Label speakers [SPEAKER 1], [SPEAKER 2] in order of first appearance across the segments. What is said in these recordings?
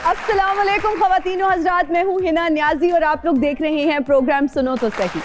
[SPEAKER 1] अस्सलाम वालेकुम ख़वातीन व हज़रात, मैं हूँ हिना न्याजी और आप लोग देख रहे हैं प्रोग्राम सुनो तो सही।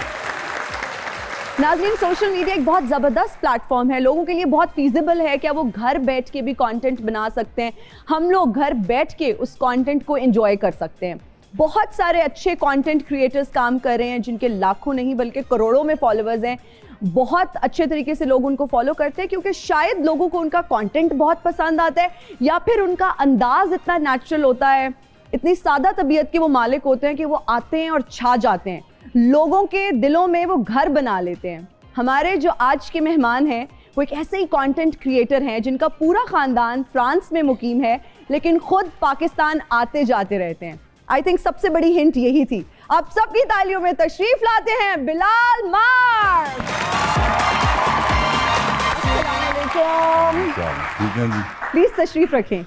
[SPEAKER 1] नाज़रीन, सोशल मीडिया एक बहुत ज़बरदस्त प्लेटफॉर्म है, लोगों के लिए बहुत फीजिबल है। क्या वो घर बैठ के भी कंटेंट बना सकते हैं? हम लोग घर बैठ के उस कंटेंट को एंजॉय कर सकते हैं। बहुत सारे अच्छे कंटेंट क्रिएटर्स काम कर रहे हैं जिनके लाखों नहीं बल्कि करोड़ों में फॉलोअर्स हैं। बहुत अच्छे तरीके से लोग उनको फॉलो करते हैं क्योंकि शायद लोगों को उनका कंटेंट बहुत पसंद आता है या फिर उनका अंदाज इतना नेचुरल होता है, इतनी सादा तबीयत के वो मालिक होते हैं कि वो आते हैं और छा जाते हैं, लोगों के दिलों में वो घर बना लेते हैं। हमारे जो आज के मेहमान हैं वो एक ऐसे ही कंटेंट क्रिएटर हैं जिनका पूरा ख़ानदान फ्रांस में मुकीम है लेकिन खुद पाकिस्तान आते जाते रहते हैं। आई थिंक सबसे बड़ी हिंट यही थी। आप सबकी तालियों में तशरीफ लाते हैं बिलाल मार्क।
[SPEAKER 2] ठीक है जी,
[SPEAKER 1] प्लीज तशरीफ रखें।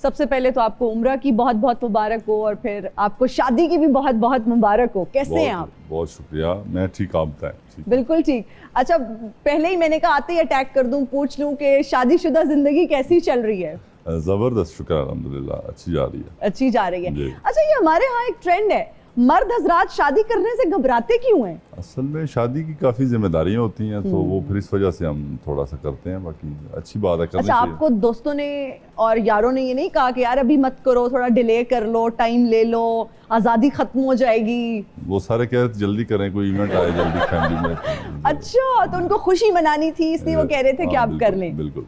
[SPEAKER 1] सबसे पहले तो आपको उम्रा की बहुत बहुत मुबारक हो और फिर आपको शादी की भी बहुत बहुत मुबारक हो। कैसे हैं आप?
[SPEAKER 2] बहुत शुक्रिया, मैं ठीक, आप बताएं?
[SPEAKER 1] बिल्कुल ठीक। अच्छा, पहले ही मैंने कहा आते ही अटैक कर दूं, पूछ लूं कि शादीशुदा जिंदगी कैसी चल रही है?
[SPEAKER 2] जबरदस्त, शुक्र अल्हम्दुलिल्लाह, अच्छी जा रही है।
[SPEAKER 1] अच्छी जा रही है। अच्छा, ये हमारे यहाँ एक ट्रेंड है, मर्द हजरात शादी करने से घबराते क्यों हैं?
[SPEAKER 2] असल में शादी की काफ़ी जिम्मेदारियां होती हैं तो वो फिर इस वजह से हम थोड़ा सा करते हैं, बाकी अच्छी बात है, करनी
[SPEAKER 1] अच्छा,
[SPEAKER 2] चाहिए।
[SPEAKER 1] आपको दोस्तों ने और यारों ने ये नहीं कहा कि यार अभी मत करो, थोड़ा डिले कर लो, टाइम ले लो, आज़ादी खत्म हो जाएगी?
[SPEAKER 2] वो सारे कह रहे थे जल्दी करें, कोई इवेंट आए जल्दी फैमिली में।
[SPEAKER 1] अच्छा, तो उनको खुशी मनानी थी इसलिए वो कह रहे थे कि आप कर लें।
[SPEAKER 2] बिल्कुल।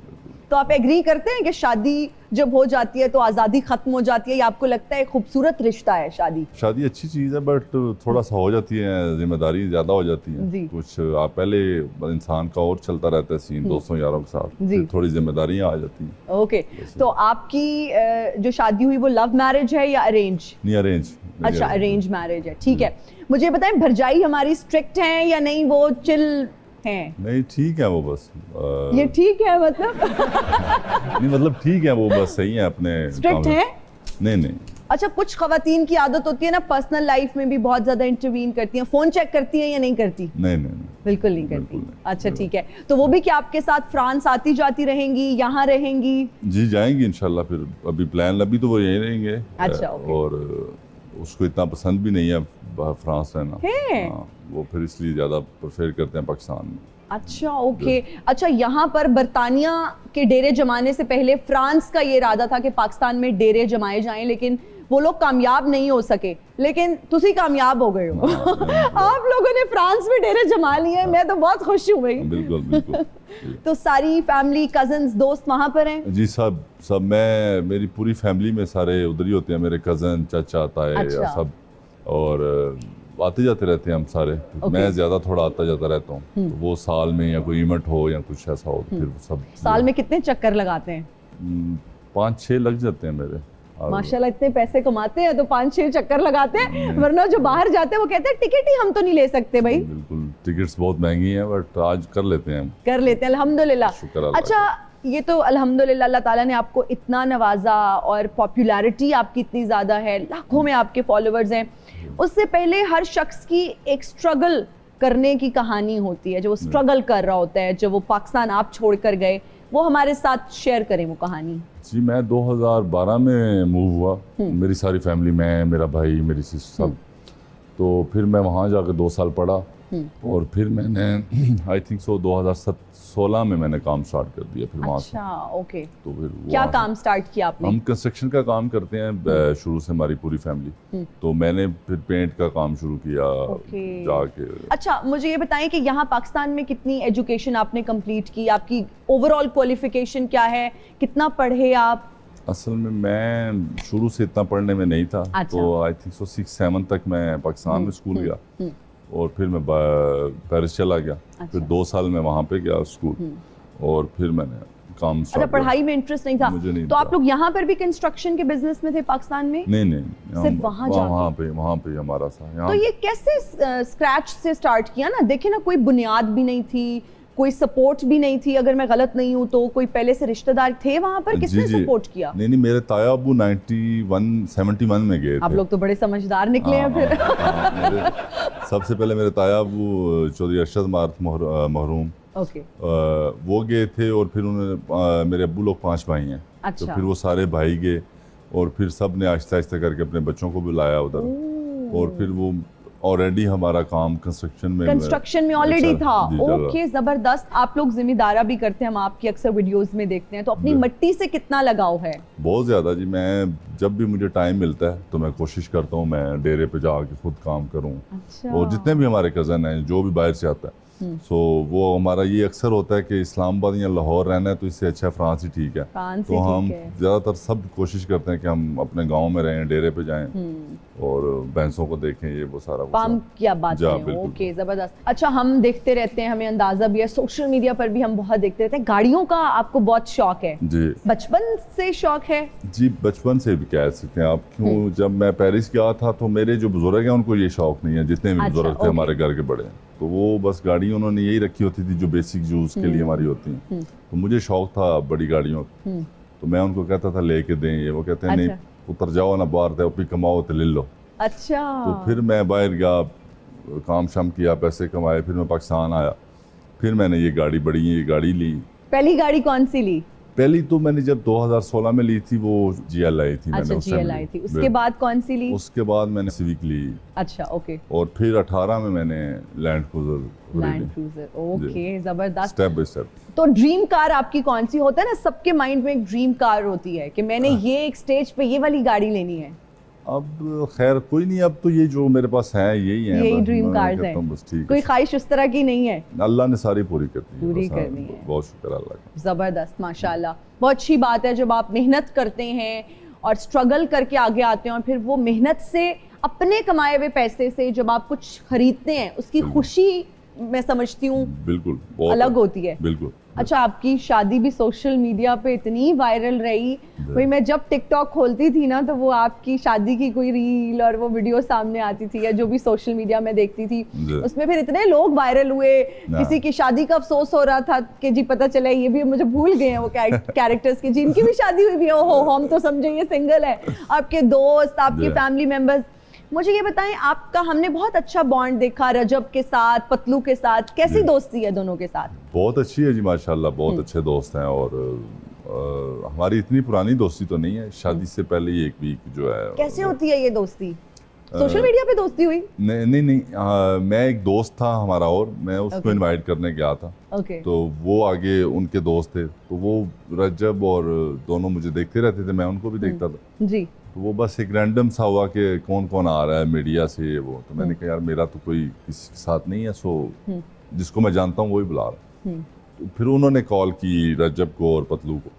[SPEAKER 1] तो आप एग्री करते हैं कि शादी जब हो जाती है तो आज़ादी खत्म हो जाती है, या आपको लगता है खूबसूरत रिश्ता है शादी?
[SPEAKER 2] शादी अच्छी चीज़ है बट थोड़ा सा हो जाती है, जिम्मेदारी ज़्यादा हो जाती है। कुछ आप पहले इंसान का और चलता रहता है सीन दोस्तों यारों के साथ, फिर थोड़ी जिम्मेदारियाँ आ जाती हैं।
[SPEAKER 1] ओके, तो आपकी जो शादी हुई वो लव मैरिज है या अरेंज?
[SPEAKER 2] नहीं, अरेंज।
[SPEAKER 1] अच्छा, अरेंज मैरिज है, ठीक है। मुझे बताएं, भरजाई हमारी स्ट्रिक्ट हैं या नहीं, वो चिल हैं?
[SPEAKER 2] नहीं, ठीक है वो, बस
[SPEAKER 1] ये ठीक है मतलब?
[SPEAKER 2] नहीं मतलब ठीक है वो, बस सही है अपने।
[SPEAKER 1] स्ट्रिक्ट है?
[SPEAKER 2] नहीं।
[SPEAKER 1] अच्छा, कुछ खवातीन की आदत होती है ना, पर्सनल लाइफ में भी बहुत ज्यादा इंटरवीन करती हैं, फोन चेक करती हैं या नहीं करती?
[SPEAKER 2] नहीं।
[SPEAKER 1] बिल्कुल नहीं करती। अच्छा, ठीक है। तो वो भी क्या आपके साथ फ्रांस आती जाती रहेंगी, यहाँ रहेंगी?
[SPEAKER 2] जी, जाएंगी इंशाल्लाह। फिर अभी प्लान, अभी तो वो यहीं रहेंगे।
[SPEAKER 1] अच्छा,
[SPEAKER 2] और उसको इतना पसंद भी नहीं है फ्रांस रहना, वो फिर इसलिए ज़्यादा प्रेफर करते हैं पाकिस्तान में।
[SPEAKER 1] अच्छा, ओके। अच्छा, यहाँ पर बरतानिया के डेरे जमाने से पहले फ्रांस का ये इरादा था कि पाकिस्तान में डेरे जमाए जाएं, लेकिन वो लोग कामयाब नहीं हो सके, लेकिन तुसी कामयाब हो गए हो। आप लोगों ने फ्रांस में डेरे जमा लिए, मैं तो बहुत खुश हूँ भाई।
[SPEAKER 2] बिल्कुल।
[SPEAKER 1] तो सारी फैमिली, कजन्स, दोस्त वहाँ पर हैं? जी,
[SPEAKER 2] सब मेरी पूरी फैमिली में सारे उधर ही होते हैं, मेरे कजन, चाचा, ताए, सब, और आते जाते रहते हैं हम सारे। मैं ज्यादा थोड़ा आता जाता रहता हूँ, तो वो साल में या कोई इवेंट हो या कुछ ऐसा हो तो फिर सब।
[SPEAKER 1] साल में कितने चक्कर लगाते हैं?
[SPEAKER 2] 5-6 लग जाते हैं मेरे।
[SPEAKER 1] माशाल्लाह, इतने पैसे कमाते हैं तो 5-6 चक्कर लगाते हैं, वरना जो बाहर जाते हैं वो कहते हैं टिकट ही हम तो नहीं ले सकते भाई।
[SPEAKER 2] बिल्कुल, टिकट्स बहुत महंगी हैं बट आज कर लेते हैं
[SPEAKER 1] अल्हम्दुलिल्लाह। अच्छा, ये तो अल्हम्दुलिल्लाह अल्लाह ताला ने आपको इतना नवाजा और पॉपुलैरिटी आपकी इतनी ज़्यादा है, लाखों में आपके फॉलोअर्स हैं। उससे पहले हर शख्स की एक स्ट्रगल करने की कहानी होती है, जो वो स्ट्रगल कर रहा होता है, जब वो पाकिस्तान आप छोड़ कर गए, वो हमारे साथ शेयर करें वो कहानी।
[SPEAKER 2] जी, मैं 2012 में मूव हुआ, मेरी सारी फैमिली, मैं, मेरा भाई, मेरी सिस्टर, सब। तो फिर मैं वहाँ जाकर 2 साल पढ़ा और फिर मैंने आई थिंक 2016 में मैंने काम स्टार्ट कर दिया फिर वहाँ से।
[SPEAKER 1] अच्छा, ओके।
[SPEAKER 2] तो फिर
[SPEAKER 1] क्या काम स्टार्ट किया आपने?
[SPEAKER 2] हम कंस्ट्रक्शन का काम करते हैं शुरू से, हमारी पूरी फैमिली। तो मैंने फिर पेंट का काम शुरू किया जाके।
[SPEAKER 1] अच्छा, मुझे ये बताएं कि यहाँ पाकिस्तान में कितनी एजुकेशन आपने कंप्लीट की, आपकी ओवरऑल क्वालिफिकेशन क्या है, कितना पढ़े आप?
[SPEAKER 2] असल में मैं शुरू से इतना पढ़ने में नहीं था। तो आई थिंक 6-7 तक मैं पाकिस्तान में स्कूल गया और फिर मैं पेरिस चला गया। फिर 2 साल मैं वहाँ पे गया स्कूल और फिर मैंने काम स्टार्ट।
[SPEAKER 1] अच्छा, पढ़ाई में इंटरेस्ट नहीं था?
[SPEAKER 2] मुझे नहीं।
[SPEAKER 1] तो आप लोग यहाँ पर भी कंस्ट्रक्शन के बिजनेस में थे पाकिस्तान में?
[SPEAKER 2] नहीं,
[SPEAKER 1] सिर्फ वहाँ
[SPEAKER 2] पे हमारा था।
[SPEAKER 1] तो ये कैसे स्क्रैच से स्टार्ट किया ना? देखिए ना, कोई बुनियाद भी नहीं थी, कोई सपोर्ट भी नहीं थी, अगर मैं गलत नहीं हूँ तो कोई पहले से रिश्तेदार थे वहाँ पर? किसने सपोर्ट किया?
[SPEAKER 2] नहीं, मेरे ताया अबू 71 में गए थे।
[SPEAKER 1] आप लोग तो बड़े समझदार निकले हैं फिर।
[SPEAKER 2] सबसे पहले मेरे ताया अबू चौधरी अरशद महरूम, वो गए थे और फिर उन्होंने, मेरे अब्बू लोग 5 भाई हैं। तो फिर वो सारे भाई गए और फिर सब ने आहिस्ता आहिस्ता करके अपने बच्चों को बुलाया उधर, और फिर वो ऑलरेडी हमारा काम कंस्ट्रक्शन में
[SPEAKER 1] ऑलरेडी था।
[SPEAKER 2] जी, चल रहा।
[SPEAKER 1] ओके, जबरदस्त। आप लोग जिम्मेदारा भी करते हैं, हम आपकी अक्सर वीडियोस में देखते हैं, तो अपनी मिट्टी से कितना लगाव है?
[SPEAKER 2] बहुत ज़्यादा जी। मैं जब भी मुझे टाइम मिलता है तो मैं कोशिश करता हूँ मैं डेरे पे जाके खुद काम करूँ।
[SPEAKER 1] अच्छा।
[SPEAKER 2] और जितने भी हमारे कज़न हैं जो भी बाहर से आता है, सो वो हमारा ये अक्सर होता है कि इस्लामाबाद या लाहौर रहना है तो इससे अच्छा फ्रांस ही ठीक है।
[SPEAKER 1] फ्रांस
[SPEAKER 2] तो
[SPEAKER 1] ही
[SPEAKER 2] हम
[SPEAKER 1] ठीक है।
[SPEAKER 2] ज़्यादातर सब कोशिश करते हैं कि हम अपने गांव में रहें, डेरे पे जाएं और भैंसों को देखें, ये वो सारा
[SPEAKER 1] फार्म क्या बात
[SPEAKER 2] जा,
[SPEAKER 1] है।
[SPEAKER 2] बिल्कुल।
[SPEAKER 1] ओके, जबरदस्त। अच्छा, हम देखते रहते हैं, हमें अंदाजा भी है, सोशल मीडिया पर भी हम बहुत देखते रहते हैं, गाड़ियों का आपको बहुत शौक है।
[SPEAKER 2] जी
[SPEAKER 1] बचपन से शौक है?
[SPEAKER 2] जी, बचपन से भी कह सकते हैं आप। क्यों, जब मैं पेरिस गया था तो मेरे जो बुजुर्ग हैं उनको ये शौक नहीं है, जितने भी
[SPEAKER 1] अच्छा,
[SPEAKER 2] बुजुर्ग थे
[SPEAKER 1] ओके।
[SPEAKER 2] हमारे घर के बड़े, तो वो बस गाड़ी उन्होंने यही रखी होती थी जो बेसिक यूज के लिए हमारी होती हैं। तो मुझे शौक था बड़ी गाड़ियों का, तो मैं उनको कहता था लेके दें ये, वो कहते हैं नहीं उतर जाओ ना बाहर थे, फिर कमाओ तो ले लो।
[SPEAKER 1] अच्छा।
[SPEAKER 2] तो फिर मैं बाहर गया, काम शाम किया, पैसे कमाए, फिर मैं पाकिस्तान आया, फिर मैंने ये गाड़ी ली।
[SPEAKER 1] पहली गाड़ी कौन सी ली?
[SPEAKER 2] पहली तो मैंने जब 2016 में ली थी वो GL आई थी।
[SPEAKER 1] अच्छा,
[SPEAKER 2] मैंने उस टाइम
[SPEAKER 1] GL आई थी। उसके बाद कौन सी ली?
[SPEAKER 2] उसके बाद मैंने सिविक ली।
[SPEAKER 1] अच्छा, ओके।
[SPEAKER 2] और फिर 18 में मैंने land cruiser
[SPEAKER 1] land cruiser. Okay, जबरदस्त।
[SPEAKER 2] Step by step.
[SPEAKER 1] तो ड्रीम कार आपकी कौन सी? होता है ना सबके माइंड में एक ड्रीम कार होती है कि मैंने ये एक स्टेज पे ये वाली गाड़ी लेनी है।
[SPEAKER 2] अब खैर कोई नहीं, अब तो ये जो मेरे पास है यही है,
[SPEAKER 1] यही
[SPEAKER 2] बस
[SPEAKER 1] ड्रीम
[SPEAKER 2] मैं
[SPEAKER 1] कार्स
[SPEAKER 2] कहता हूँ
[SPEAKER 1] हैं।
[SPEAKER 2] बस ठीक
[SPEAKER 1] कोई
[SPEAKER 2] है।
[SPEAKER 1] ख्वाहिश उस तरह की नहीं है?
[SPEAKER 2] अल्लाह ने सारी पूरी कर दी,
[SPEAKER 1] पूरी
[SPEAKER 2] बस हाँ,
[SPEAKER 1] करनी है।
[SPEAKER 2] बहुत शुक्र अल्लाह का।
[SPEAKER 1] जबरदस्त, माशाल्लाह। बहुत अच्छी बात है जब आप मेहनत करते हैं और स्ट्रगल करके आगे आते हैं, और फिर वो मेहनत से अपने कमाए हुए पैसे से जब आप कुछ खरीदते हैं उसकी खुशी मैं समझती हूँ
[SPEAKER 2] बिल्कुल बहुत
[SPEAKER 1] अलग होती है।
[SPEAKER 2] बिल्कुल।
[SPEAKER 1] अच्छा, आपकी शादी भी सोशल मीडिया पे इतनी वायरल रही, भाई मैं जब टिकटॉक खोलती थी ना तो वो आपकी शादी की कोई रील और वो वीडियो सामने आती थी, या जो भी सोशल मीडिया में देखती थी, उसमें फिर इतने लोग वायरल हुए। किसी की शादी का अफसोस हो रहा था कि जी पता चला ये भी मुझे भूल गए हैं वो कैरेक्टर्स की जिनकी भी शादी हुई भी हो, हम तो समझे ये सिंगल है। आपके दोस्त, आपके फैमिली मेंबर्स, मुझे ये बताएं, आपका हमने बहुत अच्छा बॉन्ड देखा रजब के साथ, पतलू के साथ, कैसी दोस्ती है दोनों के साथ?
[SPEAKER 2] बहुत अच्छी है जी माशाल्लाह, बहुत अच्छे दोस्त हैं। और हमारी इतनी पुरानी दोस्ती तो नहीं है, शादी से पहले ही एक वीक जो है।
[SPEAKER 1] कैसे होती है ये दोस्ती? सोशल मीडिया पे दोस्ती हुई?
[SPEAKER 2] नहीं, मैं एक दोस्त था हमारा और मैं उसको इनवाइट करने गया था। तो वो आगे उनके दोस्त थे, तो वो रजब और दोनों मुझे देखते रहते थे, मैं उनको भी देखता था जी। तो वो बस एक रैंडम सा हुआ कि कौन कौन आ रहा है मीडिया से, वो तो मैंने कहा यार मेरा तो कोई किसी के साथ नहीं है, सो जिसको मैं जानता हूँ वही बुला रहा। तो फिर उन्होंने कॉल की रजब को और पतलू को,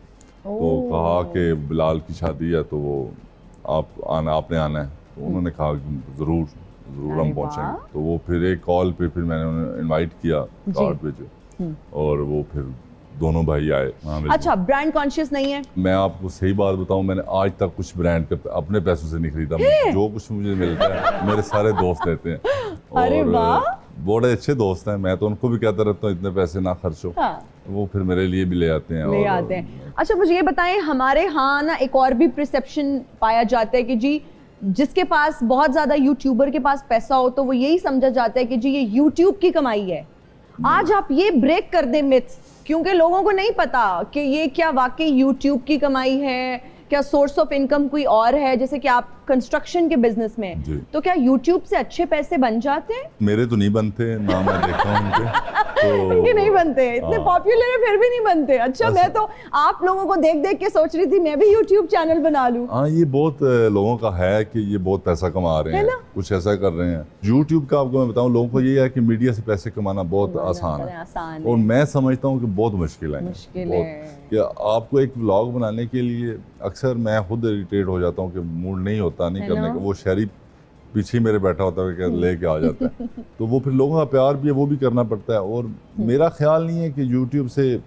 [SPEAKER 2] तो कहा कि बिलाल की शादी है तो वो आपने आना है। तो उन्होंने कहा ज़रूर हम पहुँचेंगे। तो वो फिर एक कॉल पे फिर मैंने उन्हें इनवाइट किया, कार्ड भेजे, और वो फिर दोनों भाई आए।
[SPEAKER 1] अच्छा, ब्रांड कॉन्शियस नहीं है? मैं
[SPEAKER 2] आपको सही बात बताऊं, मैंने आज तक कुछ ब्रांड अपने पैसों से नहीं खरीदा। जो कुछ मुझे मिलता है मेरे सारे दोस्त देते हैं।
[SPEAKER 1] अरे वाह,
[SPEAKER 2] बड़े अच्छे दोस्त हैं। मैं तो उनको भी कहता रहता हूँ इतने पैसे ना खर्चो। वो फिर मेरे लिए भी ले आते हैं।
[SPEAKER 1] अच्छा, मुझे ये बताएं, हमारे यहाँ ना एक और भी परसेप्शन पाया जाता है कि जी जिसके पास बहुत ज्यादा यूट्यूबर के पास पैसा हो तो वो यही समझा जाता है कि जी ये यूट्यूब की कमाई है। आज आप ये ब्रेक कर दें मिथ्स, क्योंकि लोगों को नहीं पता कि ये क्या वाकई यूट्यूब की कमाई है, क्या सोर्स ऑफ इनकम कोई और है। जैसे कि आप कंस्ट्रक्शन के बिजनेस में, तो क्या यूट्यूब से अच्छे पैसे बन जाते हैं?
[SPEAKER 2] मेरे तो नहीं बनते ना, मैं देखता हूं उनके
[SPEAKER 1] उनके नहीं बनते, इतने पॉपुलर है फिर भी नहीं बनते। अच्छा, मैं तो आप लोगों को देख देख के सोच रही थी मैं भी यूट्यूब चैनल बना लूं।
[SPEAKER 2] हाँ, ये बहुत लोगों का है कि ये बहुत पैसा कमा रहे हैं, कुछ ऐसा कर रहे हैं। यूट्यूब का आपको मैं बताऊं, लोगों को ये है कि मीडिया से पैसे कमाना बहुत आसान है, और मैं समझता हूँ कि बहुत मुश्किल है। कि आपको एक व्लॉग बनाने के लिए अक्सर मैं खुद इरिटेट हो जाता हूँ कि मूड नहीं होता, नहीं करने का। वो शहरी पीछे मेरे बैठा होता है कि लेके आ जाता है। तो वो फिर लोगों का प्यार भी है, वो भी करना पड़ता है। और मेरा ख्याल नहीं है कि यूट्यूब से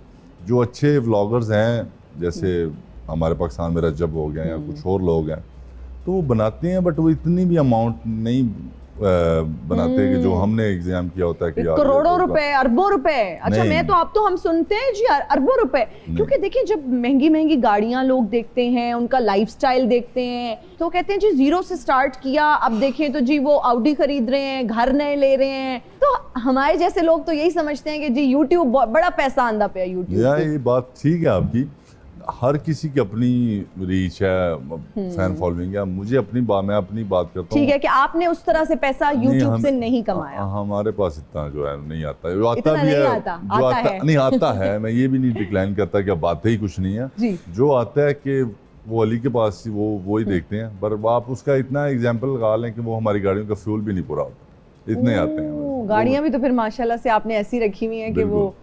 [SPEAKER 2] जो अच्छे व्लॉगर्स हैं, जैसे हमारे पाकिस्तान में रजब हो गया या कुछ और लोग हैं, तो वो बनाते हैं, बट वो इतनी भी अमाउंट नहीं बनाते कि जो हमने एग्जाम किया होता है कि
[SPEAKER 1] करोड़ों रुपए, अरबों रुपए। अच्छा, मैं तो आप तो हम सुनते हैं जी अरबों रुपए, क्योंकि देखिए जब महंगी महंगी गाड़ियां लोग देखते हैं, उनका लाइफस्टाइल देखते हैं, तो कहते हैं जी जीरो से स्टार्ट किया, अब देखें तो जी वो ऑडी खरीद रहे हैं, घर नए ले रहे हैं। तो हमारे जैसे लोग तो यही समझते हैं कि जी यूट्यूब बड़ा पैसा आंदा पे यूट्यूब।
[SPEAKER 2] ये बात ठीक है आपकी। हर किसी की अपनी रीच है, फैन फॉलोइंग है। मुझे मैं अपनी बात करता हूँ।
[SPEAKER 1] ठीक है कि आपने उस तरह से पैसा यूट्यूब से नहीं कमाया।
[SPEAKER 2] हमारे पास इतना जो है नहीं आता, जो आता
[SPEAKER 1] इतना
[SPEAKER 2] भी
[SPEAKER 1] नहीं
[SPEAKER 2] है,
[SPEAKER 1] आता,
[SPEAKER 2] जो
[SPEAKER 1] आता
[SPEAKER 2] आता
[SPEAKER 1] है।
[SPEAKER 2] नहीं आता है, मैं ये भी नहीं डिक्लाइन करता कि अब बातें ही कुछ नहीं है।
[SPEAKER 1] जी।
[SPEAKER 2] जो आता है कि वो अली के पास वो ही देखते हैं, पर आप उसका इतना एग्जाम्पल लगा लें कि वो हमारी गाड़ियों का फ्यूल भी नहीं पूरा होता, इतने आते हैं।
[SPEAKER 1] गाड़ियां भी तो फिर माशाल्लाह से आपने ऐसी रखी हुई हैं कि वो,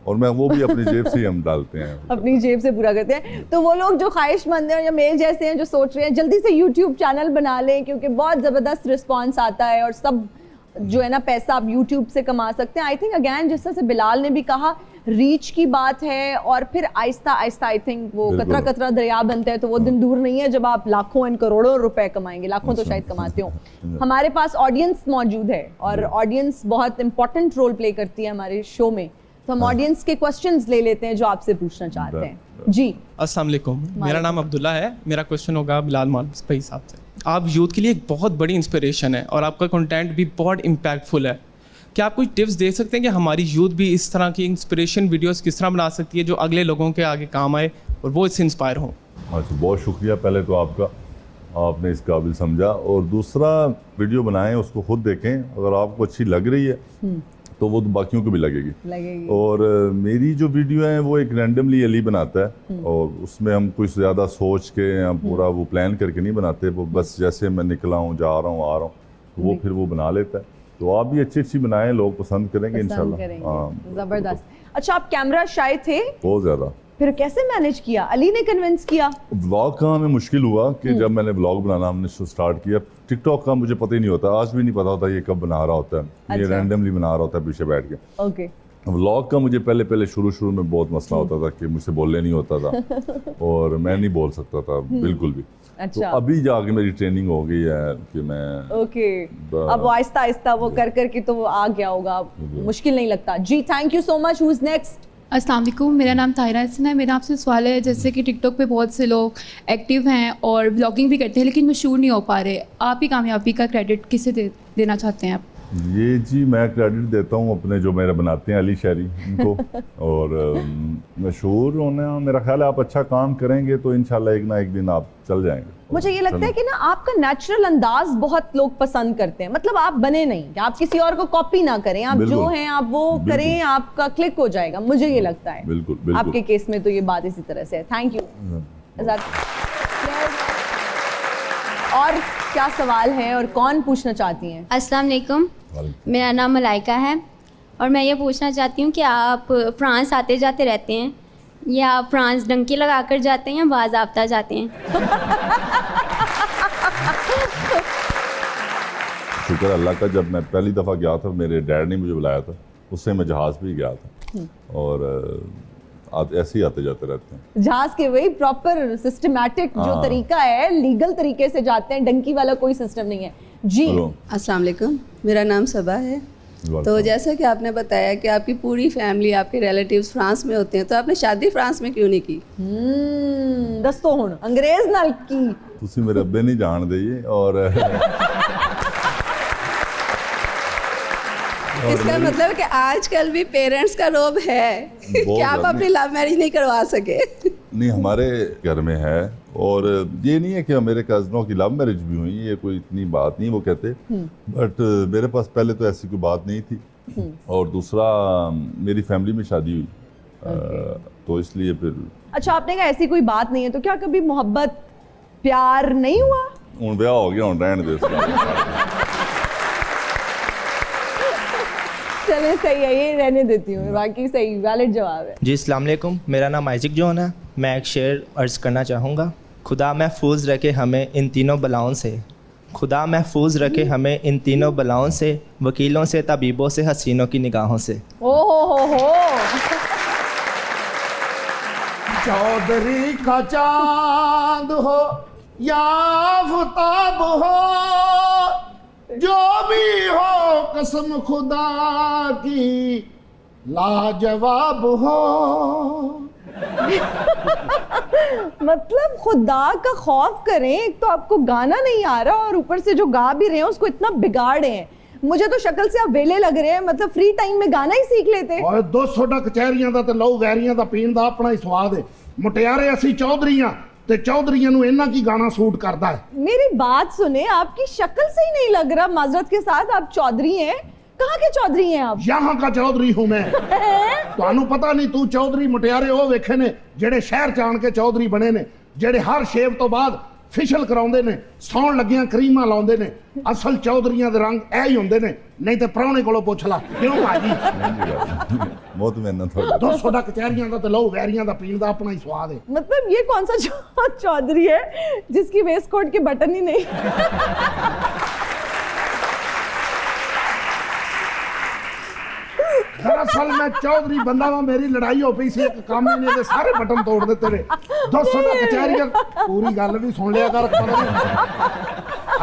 [SPEAKER 2] और मैं वो भी अपनी जेब से ही हम डालते हैं,
[SPEAKER 1] अपनी जेब से पूरा करते हैं। तो वो लोग जो ख्वाहिशमंद हैं या मेरे जैसे हैं जो सोच रहे हैं जल्दी से यूट्यूब चैनल बना लें क्योंकि बहुत ज़बरदस्त रिस्पांस आता है और सब जो है ना पैसा आप यूट्यूब से कमा सकते हैं। आई थिंक अगैन जिस तरह से बिलाल ने भी कहा, रीच की बात है और फिर आहिस्ता आहिस्ता आई थिंक वो कतरा कतरा दरिया बनता है, तो वो दिन दूर नहीं है जब आप लाखों एंड करोड़ों रुपए कमाएंगे। लाखों तो शायद कमाते हो। हमारे पास ऑडियंस मौजूद है और ऑडियंस बहुत इंपॉर्टेंट रोल प्ले करती है हमारे शो में, तो हम ऑडियंस के क्वेश्चंस ले लेते हैं जो आपसे पूछना चाहते हैं। जी,
[SPEAKER 3] अस्सलाम वालेकुम, मेरा नाम अब्दुल्ला है। मेरा क्वेश्चन होगा बिलाल मानस भाई साहब से। आप यूथ के लिए एक बहुत बड़ी इंस्पिरेशन है और आपका कंटेंट भी बहुत इम्पैक्टफुल है। क्या आप कोई टिप्स दे सकते हैं कि हमारी यूथ भी इस तरह की इंस्पिरेशन वीडियोस किस तरह बना सकती है जो अगले लोगों के आगे काम आए और वो इससे इंस्पायर हों?
[SPEAKER 2] अच्छा, बहुत शुक्रिया पहले तो आपका, आपने इस काबिल समझा। और दूसरा, वीडियो बनाएं, उसको खुद देखें, अगर आपको अच्छी लग रही है तो वो बाकियों को भी लगेगी। और मेरी जो वीडियो है वो एक रैंडमली अली बनाता है और उसमें हम कुछ ज़्यादा सोच के हम पूरा वो प्लान करके नहीं बनाते, वो बस जैसे मैं निकला हूँ, जा रहा हूँ, आ रहा हूँ, तो वो फिर वो बना लेता है। तो आप भी अच्छी बनाएं, लोग पसंद करेंगे इंशाल्लाह। हाँ,
[SPEAKER 1] जबरदस्त। अच्छा, आप कैमरा शाय थे,
[SPEAKER 2] बहुत ज़्यादा।
[SPEAKER 1] फिर कैसे मैनेज किया? अली ने कन्विंस किया?
[SPEAKER 2] व्लॉग का हमें मुश्किल हुआ कि जब मैंने व्लॉग बनाना हमने स्टार्ट किया, टिकटॉक का मुझे पता ही नहीं होता, आज भी नहीं पता होता ये कब बना रहा होता है, ये रैंडमली बना रहा होता है पीछे बैठ के।
[SPEAKER 1] ओके।
[SPEAKER 2] व्लॉग का मुझे पहले शुरू में बहुत मसला होता था कि मुझसे बोलने नहीं होता था और मैं नहीं बोल सकता था बिल्कुल भी।
[SPEAKER 1] अच्छा।
[SPEAKER 2] तो अभी जाके मेरी ट्रेनिंग हो गई है कि मैं
[SPEAKER 1] अब वो आहिस्ता आहिस्ता वो कर के तो वो आ गया होगा, मुश्किल नहीं लगता। जी, thank you so much. Who is next?
[SPEAKER 4] अस्सलाम वालेकुम, मेरा नाम ताहिरा हसन है। मेरा आपसे सवाल है, जैसे कि टिकटॉक पे बहुत से लोग एक्टिव हैं और व्लॉगिंग भी करते हैं लेकिन मशहूर नहीं हो पा रहे, आप ही कामयाबी का क्रेडिट किसे देना चाहते हैं आप?
[SPEAKER 2] ये जी, मैं क्रेडिट देता हूँ अपने जो मेरे बनाते हैं अली शहरी उनको। और मशहूर होना, मेरा ख्याल है आप अच्छा काम करेंगे तो इंशाल्लाह एक ना एक दिन आप चल जाएंगे।
[SPEAKER 1] मुझे ये लगता है कि ना आपका नेचुरल अंदाज बहुत लोग पसंद करते हैं, मतलब आप बने नहीं, आप किसी और को कॉपी ना करें, आप जो हैं आप वो करें, आपका क्लिक हो जाएगा, मुझे ये लगता है।
[SPEAKER 2] बिल्कुल।
[SPEAKER 1] आपके केस में तो ये बात इसी तरह से है। Thank you. और क्या सवाल है और कौन पूछना चाहती हैं?
[SPEAKER 5] अस्सलाम वालेकुम, मेरा नाम मलाइका है और मैं ये पूछना चाहती हूँ कि आप फ्रांस आते जाते रहते हैं या आप फ्रांस डंकी लगा कर जाते हैं या बाज़ाब्ता जाते हैं?
[SPEAKER 2] शुक्र अल्लाह का, जब मैं पहली दफ़ा गया था मेरे डैड ने मुझे बुलाया था, उससे मैं जहाज़ पे ही गया था और ऐसे ही आते जाते रहते हैं।
[SPEAKER 1] जहाज के वही प्रॉपर सिस्टमैटिक जो तरीका है, लीगल तरीके से जाते हैं, डंकी वाला कोई सिस्टम नहीं है। जी,
[SPEAKER 6] अस्सलाम वालेकुम, मेरा नाम सबा है। तो जैसा कि आपने बताया कि आपकी पूरी फैमिली, आपके रिलेटिव्स फ्रांस में होते हैं, तो आपने शादी फ्रांस में क्यों नहीं की?
[SPEAKER 1] दस्तो हुण अंग्रेज नाल की
[SPEAKER 2] तुसी मेरे अब्बे नहीं जान दे और
[SPEAKER 6] इसका मतलब कि आजकल भी पेरेंट्स का रोब है कि आप अपनी लव मैरिज नहीं करवा सके।
[SPEAKER 2] नहीं, हमारे घर में है और ये नहीं है कि मेरे कज़नों की लव मैरिज भी हुई, ये कोई इतनी बात नहीं वो कहते, बट मेरे पास पहले तो ऐसी कोई बात नहीं थी और दूसरा मेरी फैमिली में शादी हुई तो इसलिए फिर।
[SPEAKER 1] अच्छा, आपने कहा ऐसी कोई बात नहीं है, तो क्या कभी मोहब्बत प्यार नहीं हुआ?
[SPEAKER 2] हूँ ब्याह हो गया, हूँ रहने दे।
[SPEAKER 1] चले, सही है, ये रहने देती हूँ, बाकी सही वैलिड जवाब है।
[SPEAKER 7] जी, अस्सलाम वालेकुम, मेरा नाम आइज़िक जॉन है। मैं एक शेर अर्ज़ करना चाहूँगा। खुदा महफूज रखे हमें इन तीनों बलाओं से, खुदा महफूज रखे हमें इन तीनों बलाओं से, वकीलों से, तबीबों से, हसीनों की निगाहों से।
[SPEAKER 1] हो
[SPEAKER 8] चौधरी का चांद हो या आफताब हो, जो भी हो कसम खुदा की लाजवाब हो।
[SPEAKER 1] मतलब खुदा का खौफ करें, एक तो आपको गाना नहीं आ रहा और ऊपर से जो गा भी रहे हैं उसको इतना बिगाड़े हैं। मुझे तो शक्ल से आप वेले लग रहे हैं, मतलब फ्री टाइम में गाना ही सीख लेते।
[SPEAKER 8] और 200 कचहरियां दा ते लहू गैरियां दा पीण दा अपना ही स्वाद है। ਮੁਟਿਆਰੇ ਅਸੀਂ ਚੌਧਰੀਆਂ ਤੇ ਚੌਧਰੀਆਂ ਨੂੰ ਇਹਨਾਂ ਕੀ ਗਾਣਾ सूट करता है।
[SPEAKER 1] मेरी बात सुने, आपकी शक्ल से ही नहीं लग रहा माजरत के साथ आप चौधरी हैं। कहाँ के चौधरी हैं आप?
[SPEAKER 8] यहाँ का चौधरी हूँ मैं। ਤੁਹਾਨੂੰ ਪਤਾ ਨਹੀਂ, ਤੂੰ ਚੌਧਰੀ ਮੁਟਿਆਰੇ ਉਹ ਵੇਖੇ ਨੇ ਜਿਹੜੇ ਸ਼ਹਿਰ ਚ ਆਣ ਕੇ ਚੌਧਰੀ ਬਣੇ ਨੇ, ਜਿਹੜੇ ਹਰ ਸ਼ੇਵ ਤੋਂ ਬਾਅਦ ਫਿਸ਼ਲ ਕਰਾਉਂਦੇ ਨੇ, ਸੌਣ ਲੱਗਿਆਂ ਕਰੀਮਾਂ ਲਾਉਂਦੇ ਨੇ। ਅਸਲ ਚੌਧਰੀਆਂ ਦੇ ਰੰਗ ਇਹ ਹੀ ਹੁੰਦੇ ਨੇ, ਨਹੀਂ ਤੇ ਪ੍ਰਾਹੁਣੇ ਕੋਲੋਂ ਪੁੱਛ ਲਾ। ਕਿਉਂ ਭਾਜੀ?
[SPEAKER 2] ਬਹੁਤ ਮਿਹਨਤ ਤੁਹਾਡੀ।
[SPEAKER 8] 200 ਦਾ ਕਚਹਿਰੀਆਂ ਦਾ ਤੇ ਲਹੂ ਵੈਰੀਆਂ ਦਾ ਪੀਣ ਦਾ ਆਪਣਾ ਹੀ ਸਵਾਦ ਹੈ।
[SPEAKER 1] मतलब ये कौन सा चौधरी है जिसकी वेस्ट कोट के बटन ही नहीं?
[SPEAKER 8] दरअसल मैं चौधरी बंदा वा, मेरी लड़ाई हो पई सी, एक काम ही ने सारे बटन तोड़ दिते ने। 200 ਦਾ ਕਚਹਿਰੀਆਂ, पूरी गल भी सुन लिया कर।